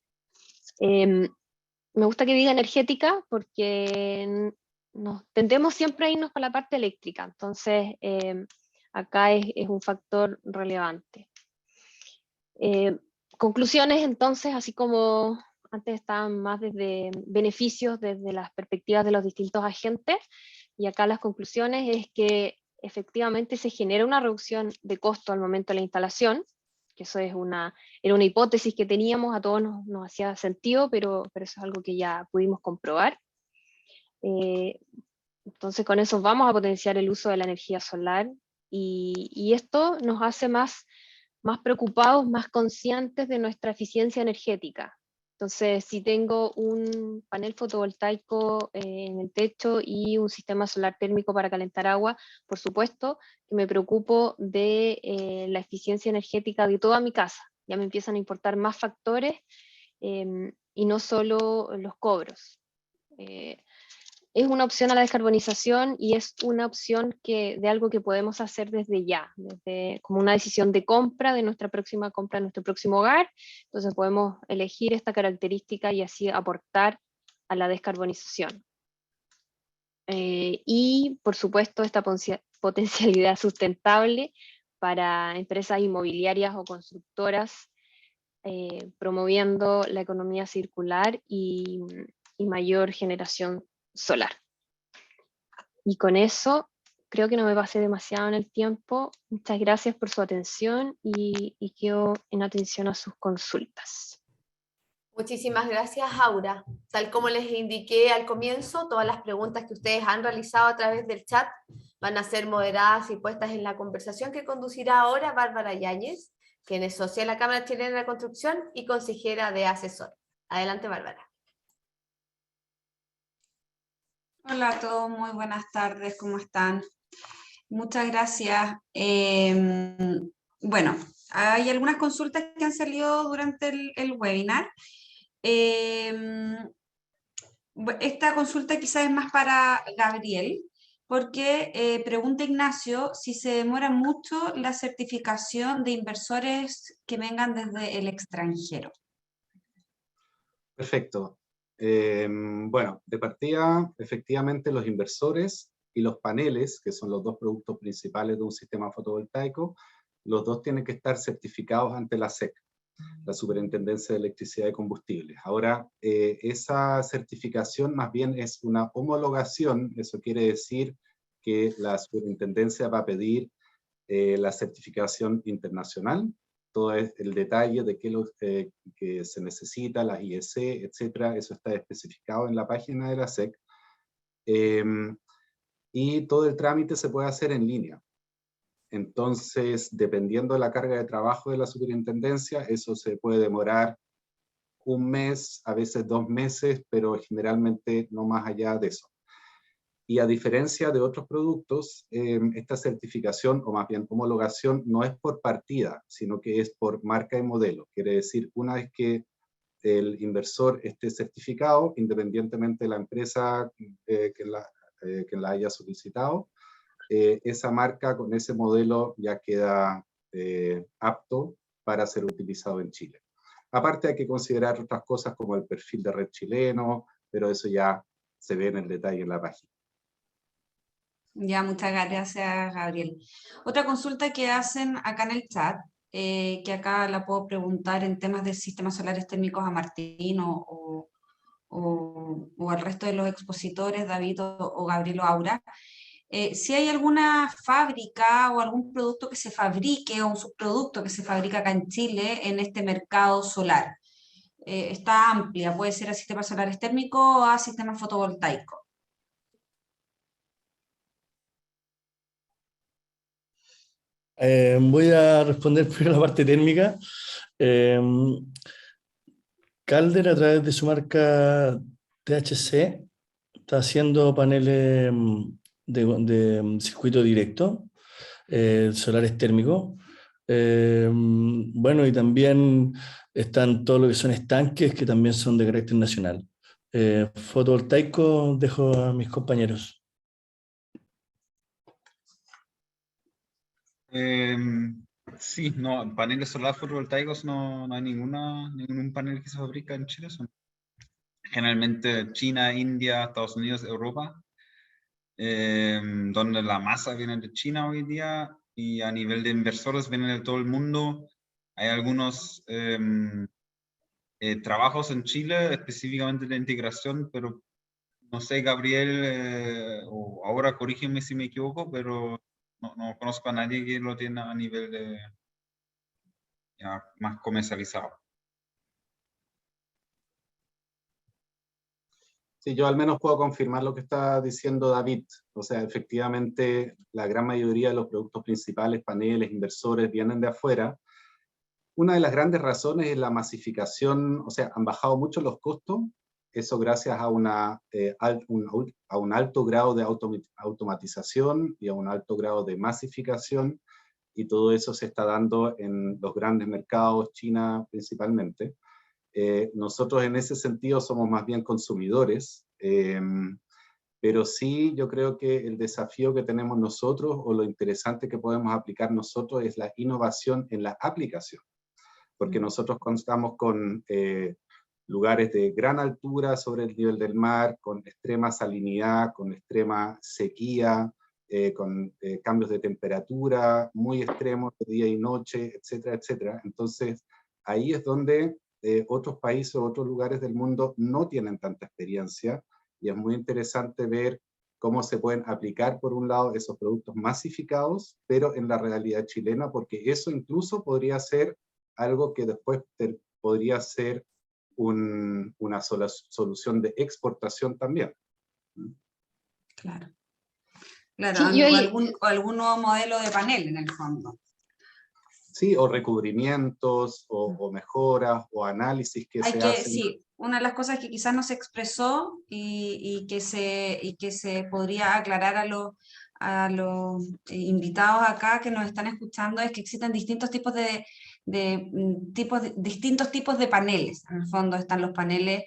Me gusta que diga energética porque tendemos siempre a irnos para la parte eléctrica, entonces acá es un factor relevante. Conclusiones, entonces, así como antes estaban más desde beneficios, desde las perspectivas de los distintos agentes, y acá las conclusiones es que efectivamente se genera una reducción de costo al momento de la instalación, que eso era una hipótesis que teníamos, a todos nos hacía sentido, pero eso es algo que ya pudimos comprobar. Entonces con eso vamos a potenciar el uso de la energía solar, y esto nos hace más preocupados, más conscientes de nuestra eficiencia energética. Entonces, si tengo un panel fotovoltaico en el techo y un sistema solar térmico para calentar agua, por supuesto que me preocupo de la eficiencia energética de toda mi casa. Ya me empiezan a importar más factores y no solo los cobros. Es una opción a la descarbonización y es una opción de algo que podemos hacer desde ya, como una decisión de compra, de nuestra próxima compra, de nuestro próximo hogar. Entonces podemos elegir esta característica y así aportar a la descarbonización. Y por supuesto esta potencialidad sustentable para empresas inmobiliarias o constructoras, promoviendo la economía circular y mayor generación solar. Y con eso creo que no me pasé demasiado en el tiempo. Muchas gracias por su atención y quedo en atención a sus consultas. Muchísimas gracias, Aura. Tal como les indiqué al comienzo, todas las preguntas que ustedes han realizado a través del chat van a ser moderadas y puestas en la conversación que conducirá ahora Bárbara Yáñez, quien es socia de la Cámara Chilena de la Construcción y consejera de asesor. Adelante, Bárbara. Hola a todos, muy buenas tardes, ¿cómo están? Muchas gracias. Bueno, hay algunas consultas que han salido durante el webinar. Esta consulta quizás es más para Gabriel, porque pregunta Ignacio si se demora mucho la certificación de inversores que vengan desde el extranjero. Perfecto. Bueno, de partida, efectivamente, los inversores y los paneles, que son los dos productos principales de un sistema fotovoltaico, los dos tienen que estar certificados ante la SEC, la Superintendencia de Electricidad y Combustibles. Ahora, esa certificación más bien es una homologación, eso quiere decir que la Superintendencia va a pedir la certificación internacional, todo el detalle de qué que se necesita, las IEC, etcétera, eso está especificado en la página de la SEC. Y todo el trámite se puede hacer en línea. Entonces, dependiendo de la carga de trabajo de la superintendencia, eso se puede demorar un mes, a veces 2 meses, pero generalmente no más allá de eso. Y a diferencia de otros productos, esta certificación, o más bien homologación, no es por partida, sino que es por marca y modelo. Quiere decir, una vez que el inversor esté certificado, independientemente de la empresa que la haya solicitado, esa marca con ese modelo ya queda apto para ser utilizado en Chile. Aparte hay que considerar otras cosas como el perfil de red chileno, pero eso ya se ve en el detalle en la página. Ya, muchas gracias, Gabriel. Otra consulta que hacen acá en el chat, que acá la puedo preguntar en temas de sistemas solares térmicos a Martín o al resto de los expositores, David o Gabriel o Aura, si hay alguna fábrica o algún producto que se fabrique o un subproducto que se fabrica acá en Chile en este mercado solar. está amplia, puede ser a sistemas solares térmicos o a sistemas fotovoltaicos. Voy a responder primero la parte térmica. Eh, Calder, a través de su marca THC, está haciendo paneles de circuito directo, solares térmicos. Bueno, y también están todo lo que son estanques, que también son de carácter nacional. Fotovoltaico dejo a mis compañeros. Sí, no, paneles solares fotovoltaicos no hay ningún panel que se fabrica en Chile. Son generalmente China, India, Estados Unidos, Europa, donde la masa viene de China hoy día, y a nivel de inversores vienen de todo el mundo. Hay algunos trabajos en Chile, específicamente de integración, pero no sé, Gabriel, o ahora corrígeme si me equivoco, pero no conozco a nadie que lo tiene a nivel de ya más comercializado. Sí, yo al menos puedo confirmar lo que está diciendo David. O sea, efectivamente, la gran mayoría de los productos principales, paneles, inversores, vienen de afuera. Una de las grandes razones es la masificación, o sea, han bajado mucho los costos, eso gracias a un alto grado de automatización y a un alto grado de masificación, y todo eso se está dando en los grandes mercados, China principalmente. Nosotros en ese sentido somos más bien consumidores, pero sí yo creo que el desafío que tenemos nosotros, o lo interesante que podemos aplicar nosotros, es la innovación en la aplicación, porque nosotros contamos con lugares de gran altura sobre el nivel del mar, con extrema salinidad, con extrema sequía, con cambios de temperatura muy extremos de día y noche, etcétera, etcétera. Entonces, ahí es donde otros países o otros lugares del mundo no tienen tanta experiencia, y es muy interesante ver cómo se pueden aplicar, por un lado, esos productos masificados, pero en la realidad chilena, porque eso incluso podría ser algo que después podría ser una solución de exportación también. Claro. Claro, Sí, o algún nuevo modelo de panel en el fondo. Sí, o recubrimientos, o mejoras, o análisis que se hacen. Sí, una de las cosas que quizás no se expresó y que se podría aclarar a los invitados acá que nos están escuchando es que existen distintos tipos distintos tipos de paneles. En el fondo están los paneles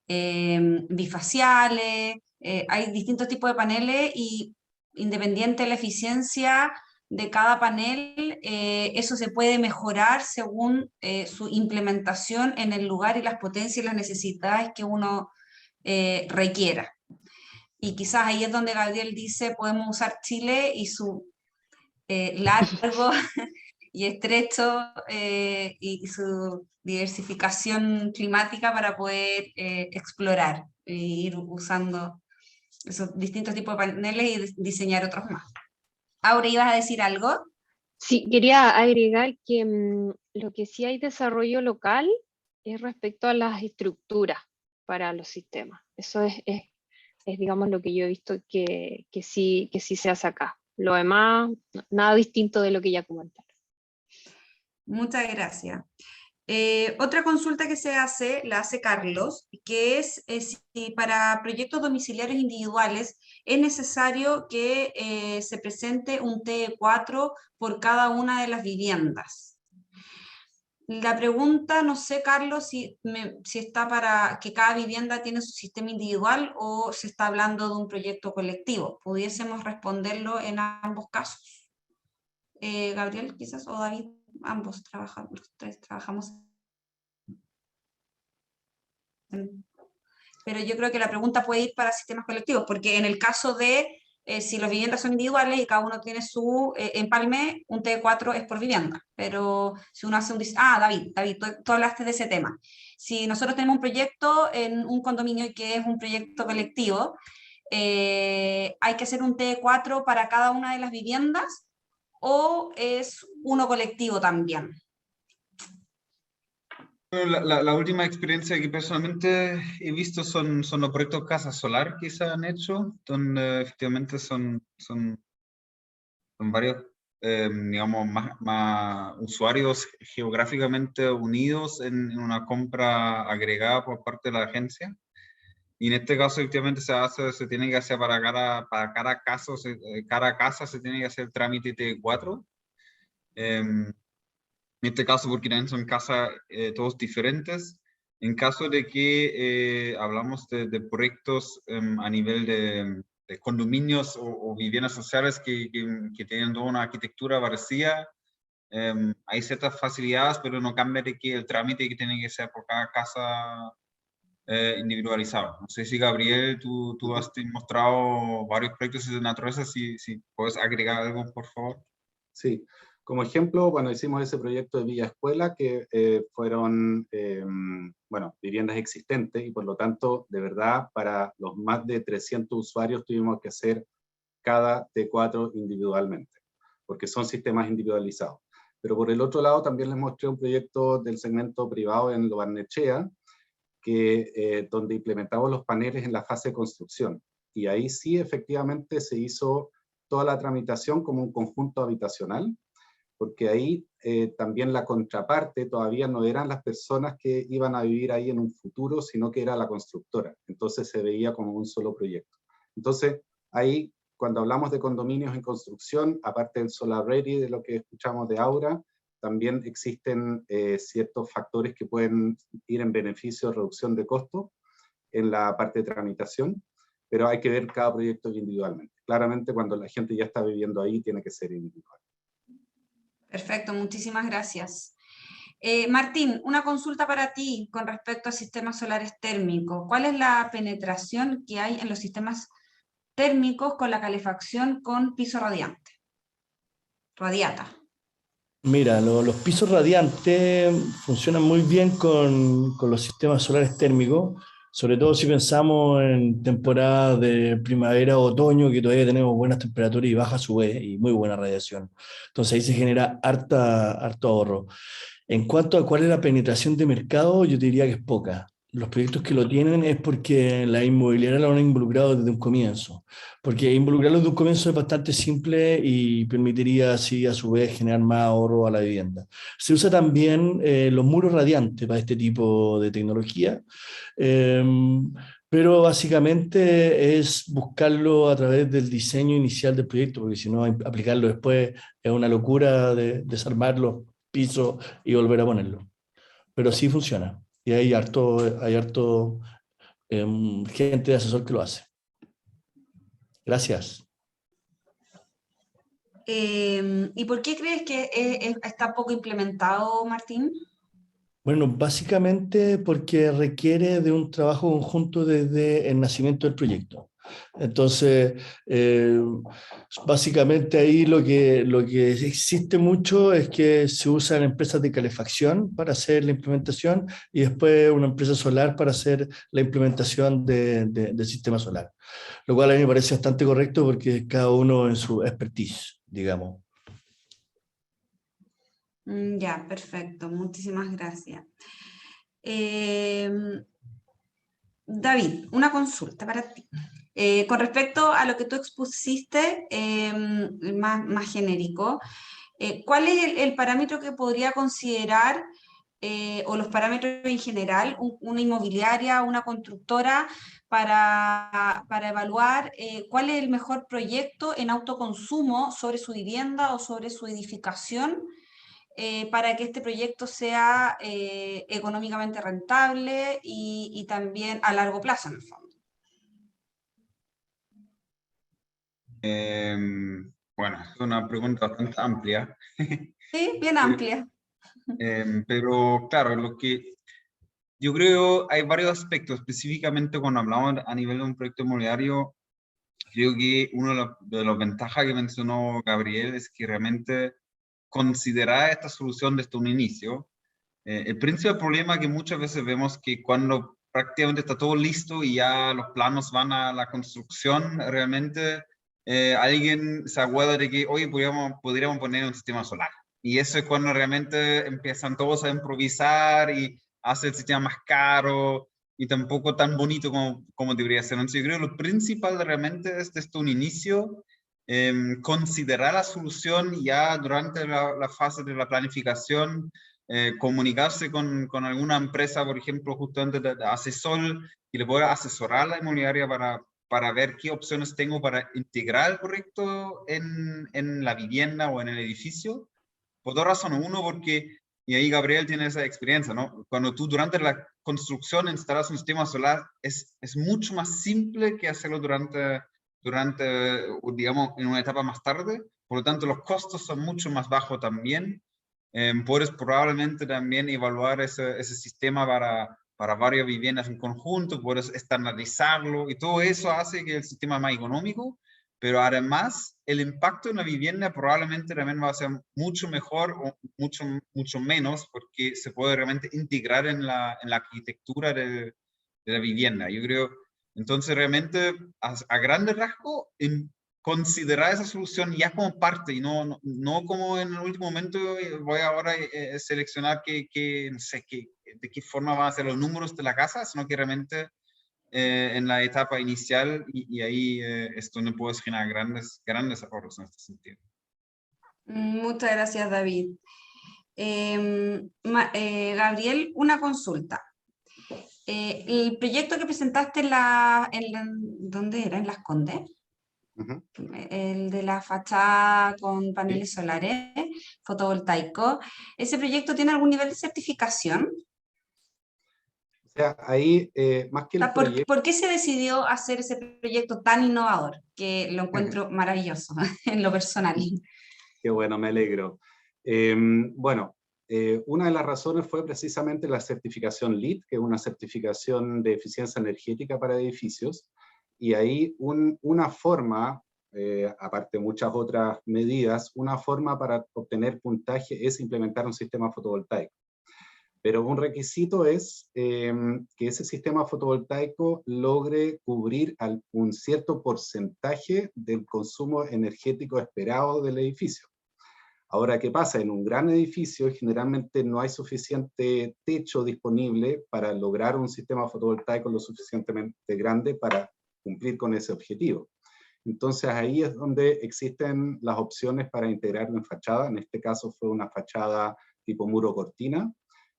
bifaciales, hay distintos tipos de paneles, y independiente de la eficiencia de cada panel, eso se puede mejorar según su implementación en el lugar y las potencias y las necesidades que uno requiera. Y quizás ahí es donde Gabriel dice, podemos usar Chile y su largo y estrecho y su diversificación climática para poder explorar e ir usando esos distintos tipos de paneles y diseñar otros más. Aure, ¿ibas a decir algo? sí, quería agregar que lo que sí hay desarrollo local es respecto a las estructuras para los sistemas. Eso es digamos, lo que yo he visto que sí se hace acá. Lo demás, nada distinto de lo que ya comentaron. Muchas gracias. Otra consulta que se hace, la hace Carlos, que es si para proyectos domiciliarios individuales es necesario que se presente un TE4 por cada una de las viviendas. La pregunta, no sé, Carlos, si está para que cada vivienda tiene su sistema individual o se está hablando de un proyecto colectivo. ¿Pudiésemos responderlo en ambos casos? Gabriel, quizás, o David, ambos trabajamos, los tres trabajamos. Pero yo creo que la pregunta puede ir para sistemas colectivos, porque en el caso de si las viviendas son individuales y cada uno tiene su empalme, un T4 es por vivienda. Pero si uno hace un... David, tú hablaste de ese tema. Si nosotros tenemos un proyecto en un condominio que es un proyecto colectivo, ¿hay que hacer un T4 para cada una de las viviendas o es uno colectivo también? La última experiencia que personalmente he visto son los proyectos Casa Solar que se han hecho, donde efectivamente son varios, digamos, más usuarios geográficamente unidos en una compra agregada por parte de la agencia. Y en este caso, efectivamente, se tiene que hacer para cada casa se tiene que hacer el trámite T4. En este caso, porque también son casas todos diferentes. En caso de que hablamos de proyectos a nivel de condominios o viviendas sociales que tienen toda una arquitectura parecida, hay ciertas facilidades, pero no cambia de que el trámite que tiene que ser por cada casa individualizado. No sé si, Gabriel, tú has mostrado varios proyectos de naturaleza, si puedes agregar algo, por favor. Sí, como ejemplo, bueno, hicimos ese proyecto de Villa Escuela que fueron, bueno, viviendas existentes y por lo tanto, de verdad, para los más de 300 usuarios tuvimos que hacer cada T4 individualmente, porque son sistemas individualizados. Pero por el otro lado también les mostré un proyecto del segmento privado en Lo Barnechea, donde implementamos los paneles en la fase de construcción. Y ahí sí, efectivamente, se hizo toda la tramitación como un conjunto habitacional, porque ahí también la contraparte todavía no eran las personas que iban a vivir ahí en un futuro, sino que era la constructora. Entonces se veía como un solo proyecto. Entonces, ahí, cuando hablamos de condominios en construcción, aparte del Solar Ready, de lo que escuchamos de Aura, también existen ciertos factores que pueden ir en beneficio de reducción de costos en la parte de tramitación, pero hay que ver cada proyecto individualmente. Claramente, cuando la gente ya está viviendo ahí, tiene que ser individual. Perfecto, muchísimas gracias. Martín, una consulta para ti con respecto a sistemas solares térmicos. ¿Cuál es la penetración que hay en los sistemas térmicos con la calefacción con piso radiante? Radiata. Mira, los pisos radiantes funcionan muy bien con los sistemas solares térmicos, sobre todo si pensamos en temporadas de primavera o otoño, que todavía tenemos buenas temperaturas y baja su vez y muy buena radiación. Entonces ahí se genera harto ahorro. En cuanto a cuál es la penetración de mercado, yo te diría que es poca. Los proyectos que lo tienen es porque la inmobiliaria lo han involucrado desde un comienzo. Porque involucrarlo desde un comienzo es bastante simple y permitiría así a su vez generar más ahorro a la vivienda. Se usa también los muros radiantes para este tipo de tecnología. Pero básicamente es buscarlo a través del diseño inicial del proyecto, porque si no, aplicarlo después es una locura de desarmarlo piso y volver a ponerlo. Pero sí funciona. Y hay harto gente de asesor que lo hace. Gracias. ¿Y por qué crees que está poco implementado, Martín? Bueno, básicamente porque requiere de un trabajo conjunto desde el nacimiento del proyecto. Entonces, básicamente ahí lo que existe mucho es que se usan empresas de calefacción para hacer la implementación y después una empresa solar para hacer la implementación del sistema solar. Lo cual a mí me parece bastante correcto porque cada uno en su expertise, digamos. Ya, perfecto. Muchísimas gracias. David, una consulta para ti. Con respecto a lo que tú expusiste, más genérico, ¿cuál es el parámetro que podría considerar, o los parámetros en general, una inmobiliaria, una constructora, para evaluar cuál es el mejor proyecto en autoconsumo sobre su vivienda o sobre su edificación, para que este proyecto sea económicamente rentable y también a largo plazo, en el fondo? Bueno, es una pregunta bastante amplia. Sí, bien amplia. Pero claro, yo creo hay varios aspectos, específicamente cuando hablamos a nivel de un proyecto inmobiliario. Creo que una de las ventajas que mencionó Gabriel es que realmente considerar esta solución desde un inicio. El principal problema que muchas veces vemos que cuando prácticamente está todo listo y ya los planos van a la construcción, realmente alguien se acuerda de que hoy podríamos poner un sistema solar. Y eso es cuando realmente empiezan todos a improvisar y hace el sistema más caro y tampoco tan bonito como debería ser. Entonces yo creo que lo principal realmente es desde un inicio considerar la solución ya durante la fase de la planificación, comunicarse con alguna empresa, por ejemplo, justamente de asesor, y le pueda asesorar la inmobiliaria para ver qué opciones tengo para integrar el proyecto en la vivienda o en el edificio. Por dos razones. Uno, porque, y ahí Gabriel tiene esa experiencia, ¿no? Cuando tú durante la construcción instalas un sistema solar, es mucho más simple que hacerlo durante, digamos, en una etapa más tarde. Por lo tanto, los costos son mucho más bajos también. Puedes probablemente también evaluar ese sistema para varias viviendas en conjunto, puedes estandarizarlo y todo eso hace que el sistema sea más económico, pero además el impacto en la vivienda probablemente también va a ser mucho mejor o mucho menos, porque se puede realmente integrar en la arquitectura de la vivienda. Yo creo, entonces realmente a grandes rasgos, considerar esa solución ya como parte y no como en el último momento voy ahora a seleccionar no sé, de qué forma van a ser los números de la casa, sino que realmente en la etapa inicial y ahí es donde puedes generar grandes ahorros en este sentido. Muchas gracias, David. Gabriel, una consulta. El proyecto que presentaste ¿dónde era? ¿En Las Condes? El de la fachada con paneles solares fotovoltaicos. ¿Ese proyecto tiene algún nivel de certificación? O sea, ahí, más que el proyecto... ¿Por qué se decidió hacer ese proyecto tan innovador? Que lo encuentro maravilloso en lo personal. Qué bueno, me alegro. Bueno, una de las razones fue precisamente la certificación LEED, que es una certificación de eficiencia energética para edificios, y ahí una forma, aparte de muchas otras medidas, una forma para obtener puntaje es implementar un sistema fotovoltaico. Pero un requisito es que ese sistema fotovoltaico logre cubrir un cierto porcentaje del consumo energético esperado del edificio. Ahora, ¿qué pasa? En un gran edificio generalmente no hay suficiente techo disponible para lograr un sistema fotovoltaico lo suficientemente grande para cumplir con ese objetivo. Entonces ahí es donde existen las opciones para integrarlo en fachada. En este caso fue una fachada tipo muro cortina,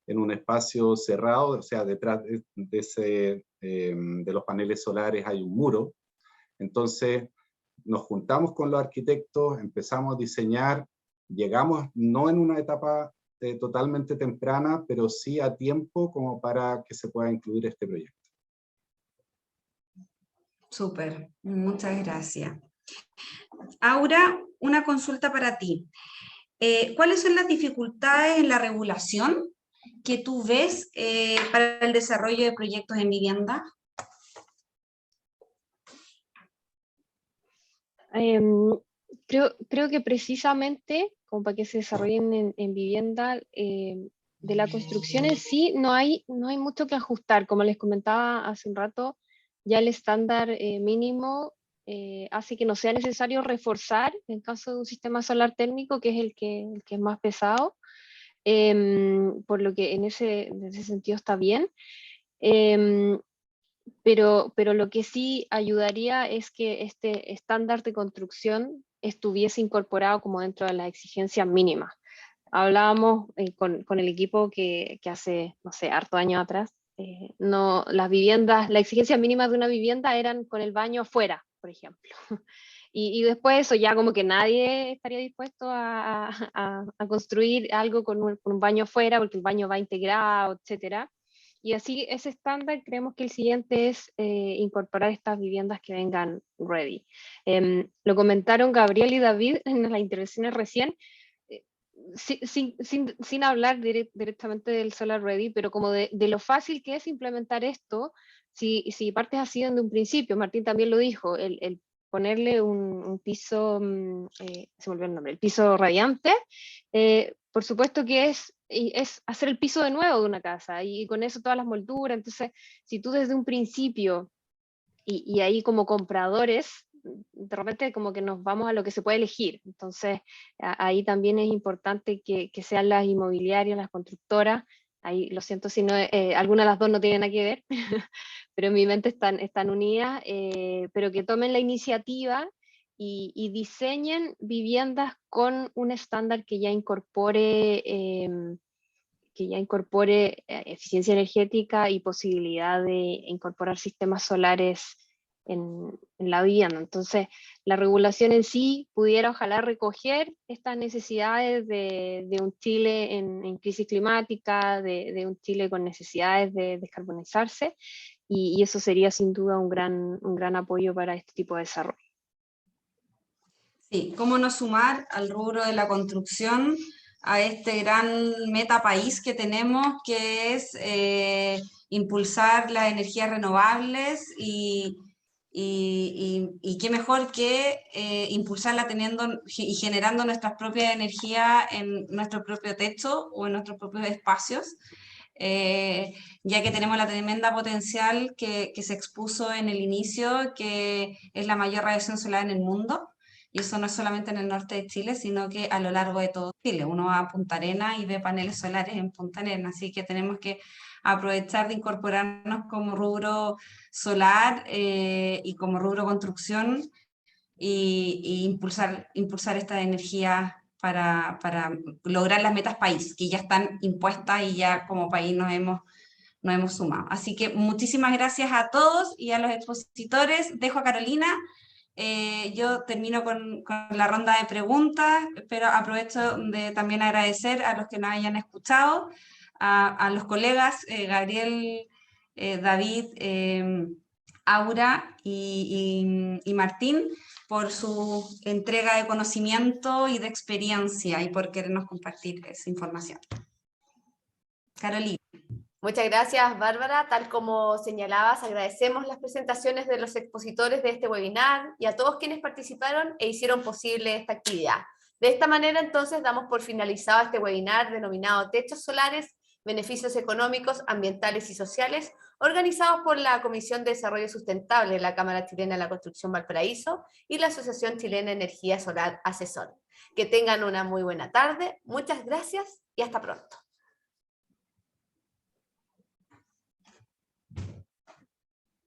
en un espacio cerrado, o sea, detrás de los paneles solares hay un muro. Entonces nos juntamos con los arquitectos, empezamos a diseñar. Llegamos no en una etapa totalmente temprana, pero sí a tiempo como para que se pueda incluir este proyecto. Súper, muchas gracias. Aura, una consulta para ti. ¿Cuáles son las dificultades en la regulación que tú ves para el desarrollo de proyectos en vivienda? Creo que precisamente, como para que se desarrollen en vivienda, de la construcción en sí no hay mucho que ajustar. Como les comentaba hace un rato, ya el estándar mínimo hace que no sea necesario reforzar en caso de un sistema solar térmico, que es el que es más pesado, por lo que en ese sentido está bien. Pero lo que sí ayudaría es que este estándar de construcción estuviese incorporado como dentro de las exigencias mínimas. Hablábamos con el equipo que hace, no sé, harto años atrás, las viviendas, las exigencias mínimas de una vivienda eran con el baño afuera, por ejemplo. Y después eso ya como que nadie estaría dispuesto a construir algo con un baño afuera, porque el baño va integrado, etcétera. Y así, ese estándar, creemos que el siguiente es incorporar estas viviendas que vengan ready. Lo comentaron Gabriel y David en las intervenciones recién, sin hablar directamente del Solar Ready, pero como de lo fácil que es implementar esto, si partes así desde un principio. Martín también lo dijo, el ponerle un piso, se me olvidó el nombre, el piso radiante, por supuesto que es hacer el piso de nuevo de una casa, y con eso todas las molduras. Entonces, si tú desde un principio, y ahí como compradores, de repente como que nos vamos a lo que se puede elegir. Entonces, ahí también es importante que sean las inmobiliarias, las constructoras, ahí lo siento si no, alguna de las dos no tiene nada que ver, pero en mi mente están unidas, pero que tomen la iniciativa y diseñen viviendas con un estándar que ya incorpore eficiencia energética y posibilidad de incorporar sistemas solares en la vivienda. Entonces, la regulación en sí pudiera ojalá recoger estas necesidades de un Chile en crisis climática, de un Chile con necesidades de descarbonizarse, y eso sería sin duda un gran apoyo para este tipo de desarrollo. Sí, cómo no sumar al rubro de la construcción a este gran meta país que tenemos, que es impulsar las energías renovables y qué mejor que impulsarla teniendo y generando nuestras propias energías en nuestro propio techo o en nuestros propios espacios, ya que tenemos la tremenda potencial que se expuso en el inicio, que es la mayor radiación solar en el mundo. Y eso no es solamente en el norte de Chile, sino que a lo largo de todo Chile. Uno va a Punta Arenas y ve paneles solares en Punta Arenas, así que tenemos que aprovechar de incorporarnos como rubro solar y como rubro construcción y impulsar esta energía para lograr las metas país, que ya están impuestas y ya como país nos hemos sumado. Así que muchísimas gracias a todos y a los expositores. Dejo a Carolina. Yo termino con la ronda de preguntas, pero aprovecho de también agradecer a los que nos hayan escuchado, a los colegas Gabriel, David, Aura y Martín por su entrega de conocimiento y de experiencia y por querernos compartir esa información. Carolina. Muchas gracias, Bárbara. Tal como señalabas, agradecemos las presentaciones de los expositores de este webinar y a todos quienes participaron e hicieron posible esta actividad. De esta manera, entonces, damos por finalizado este webinar denominado Techos Solares, Beneficios Económicos, Ambientales y Sociales, organizados por la Comisión de Desarrollo Sustentable de la Cámara Chilena de la Construcción Valparaíso y la Asociación Chilena de Energía Solar Asesor. Que tengan una muy buena tarde, muchas gracias y hasta pronto.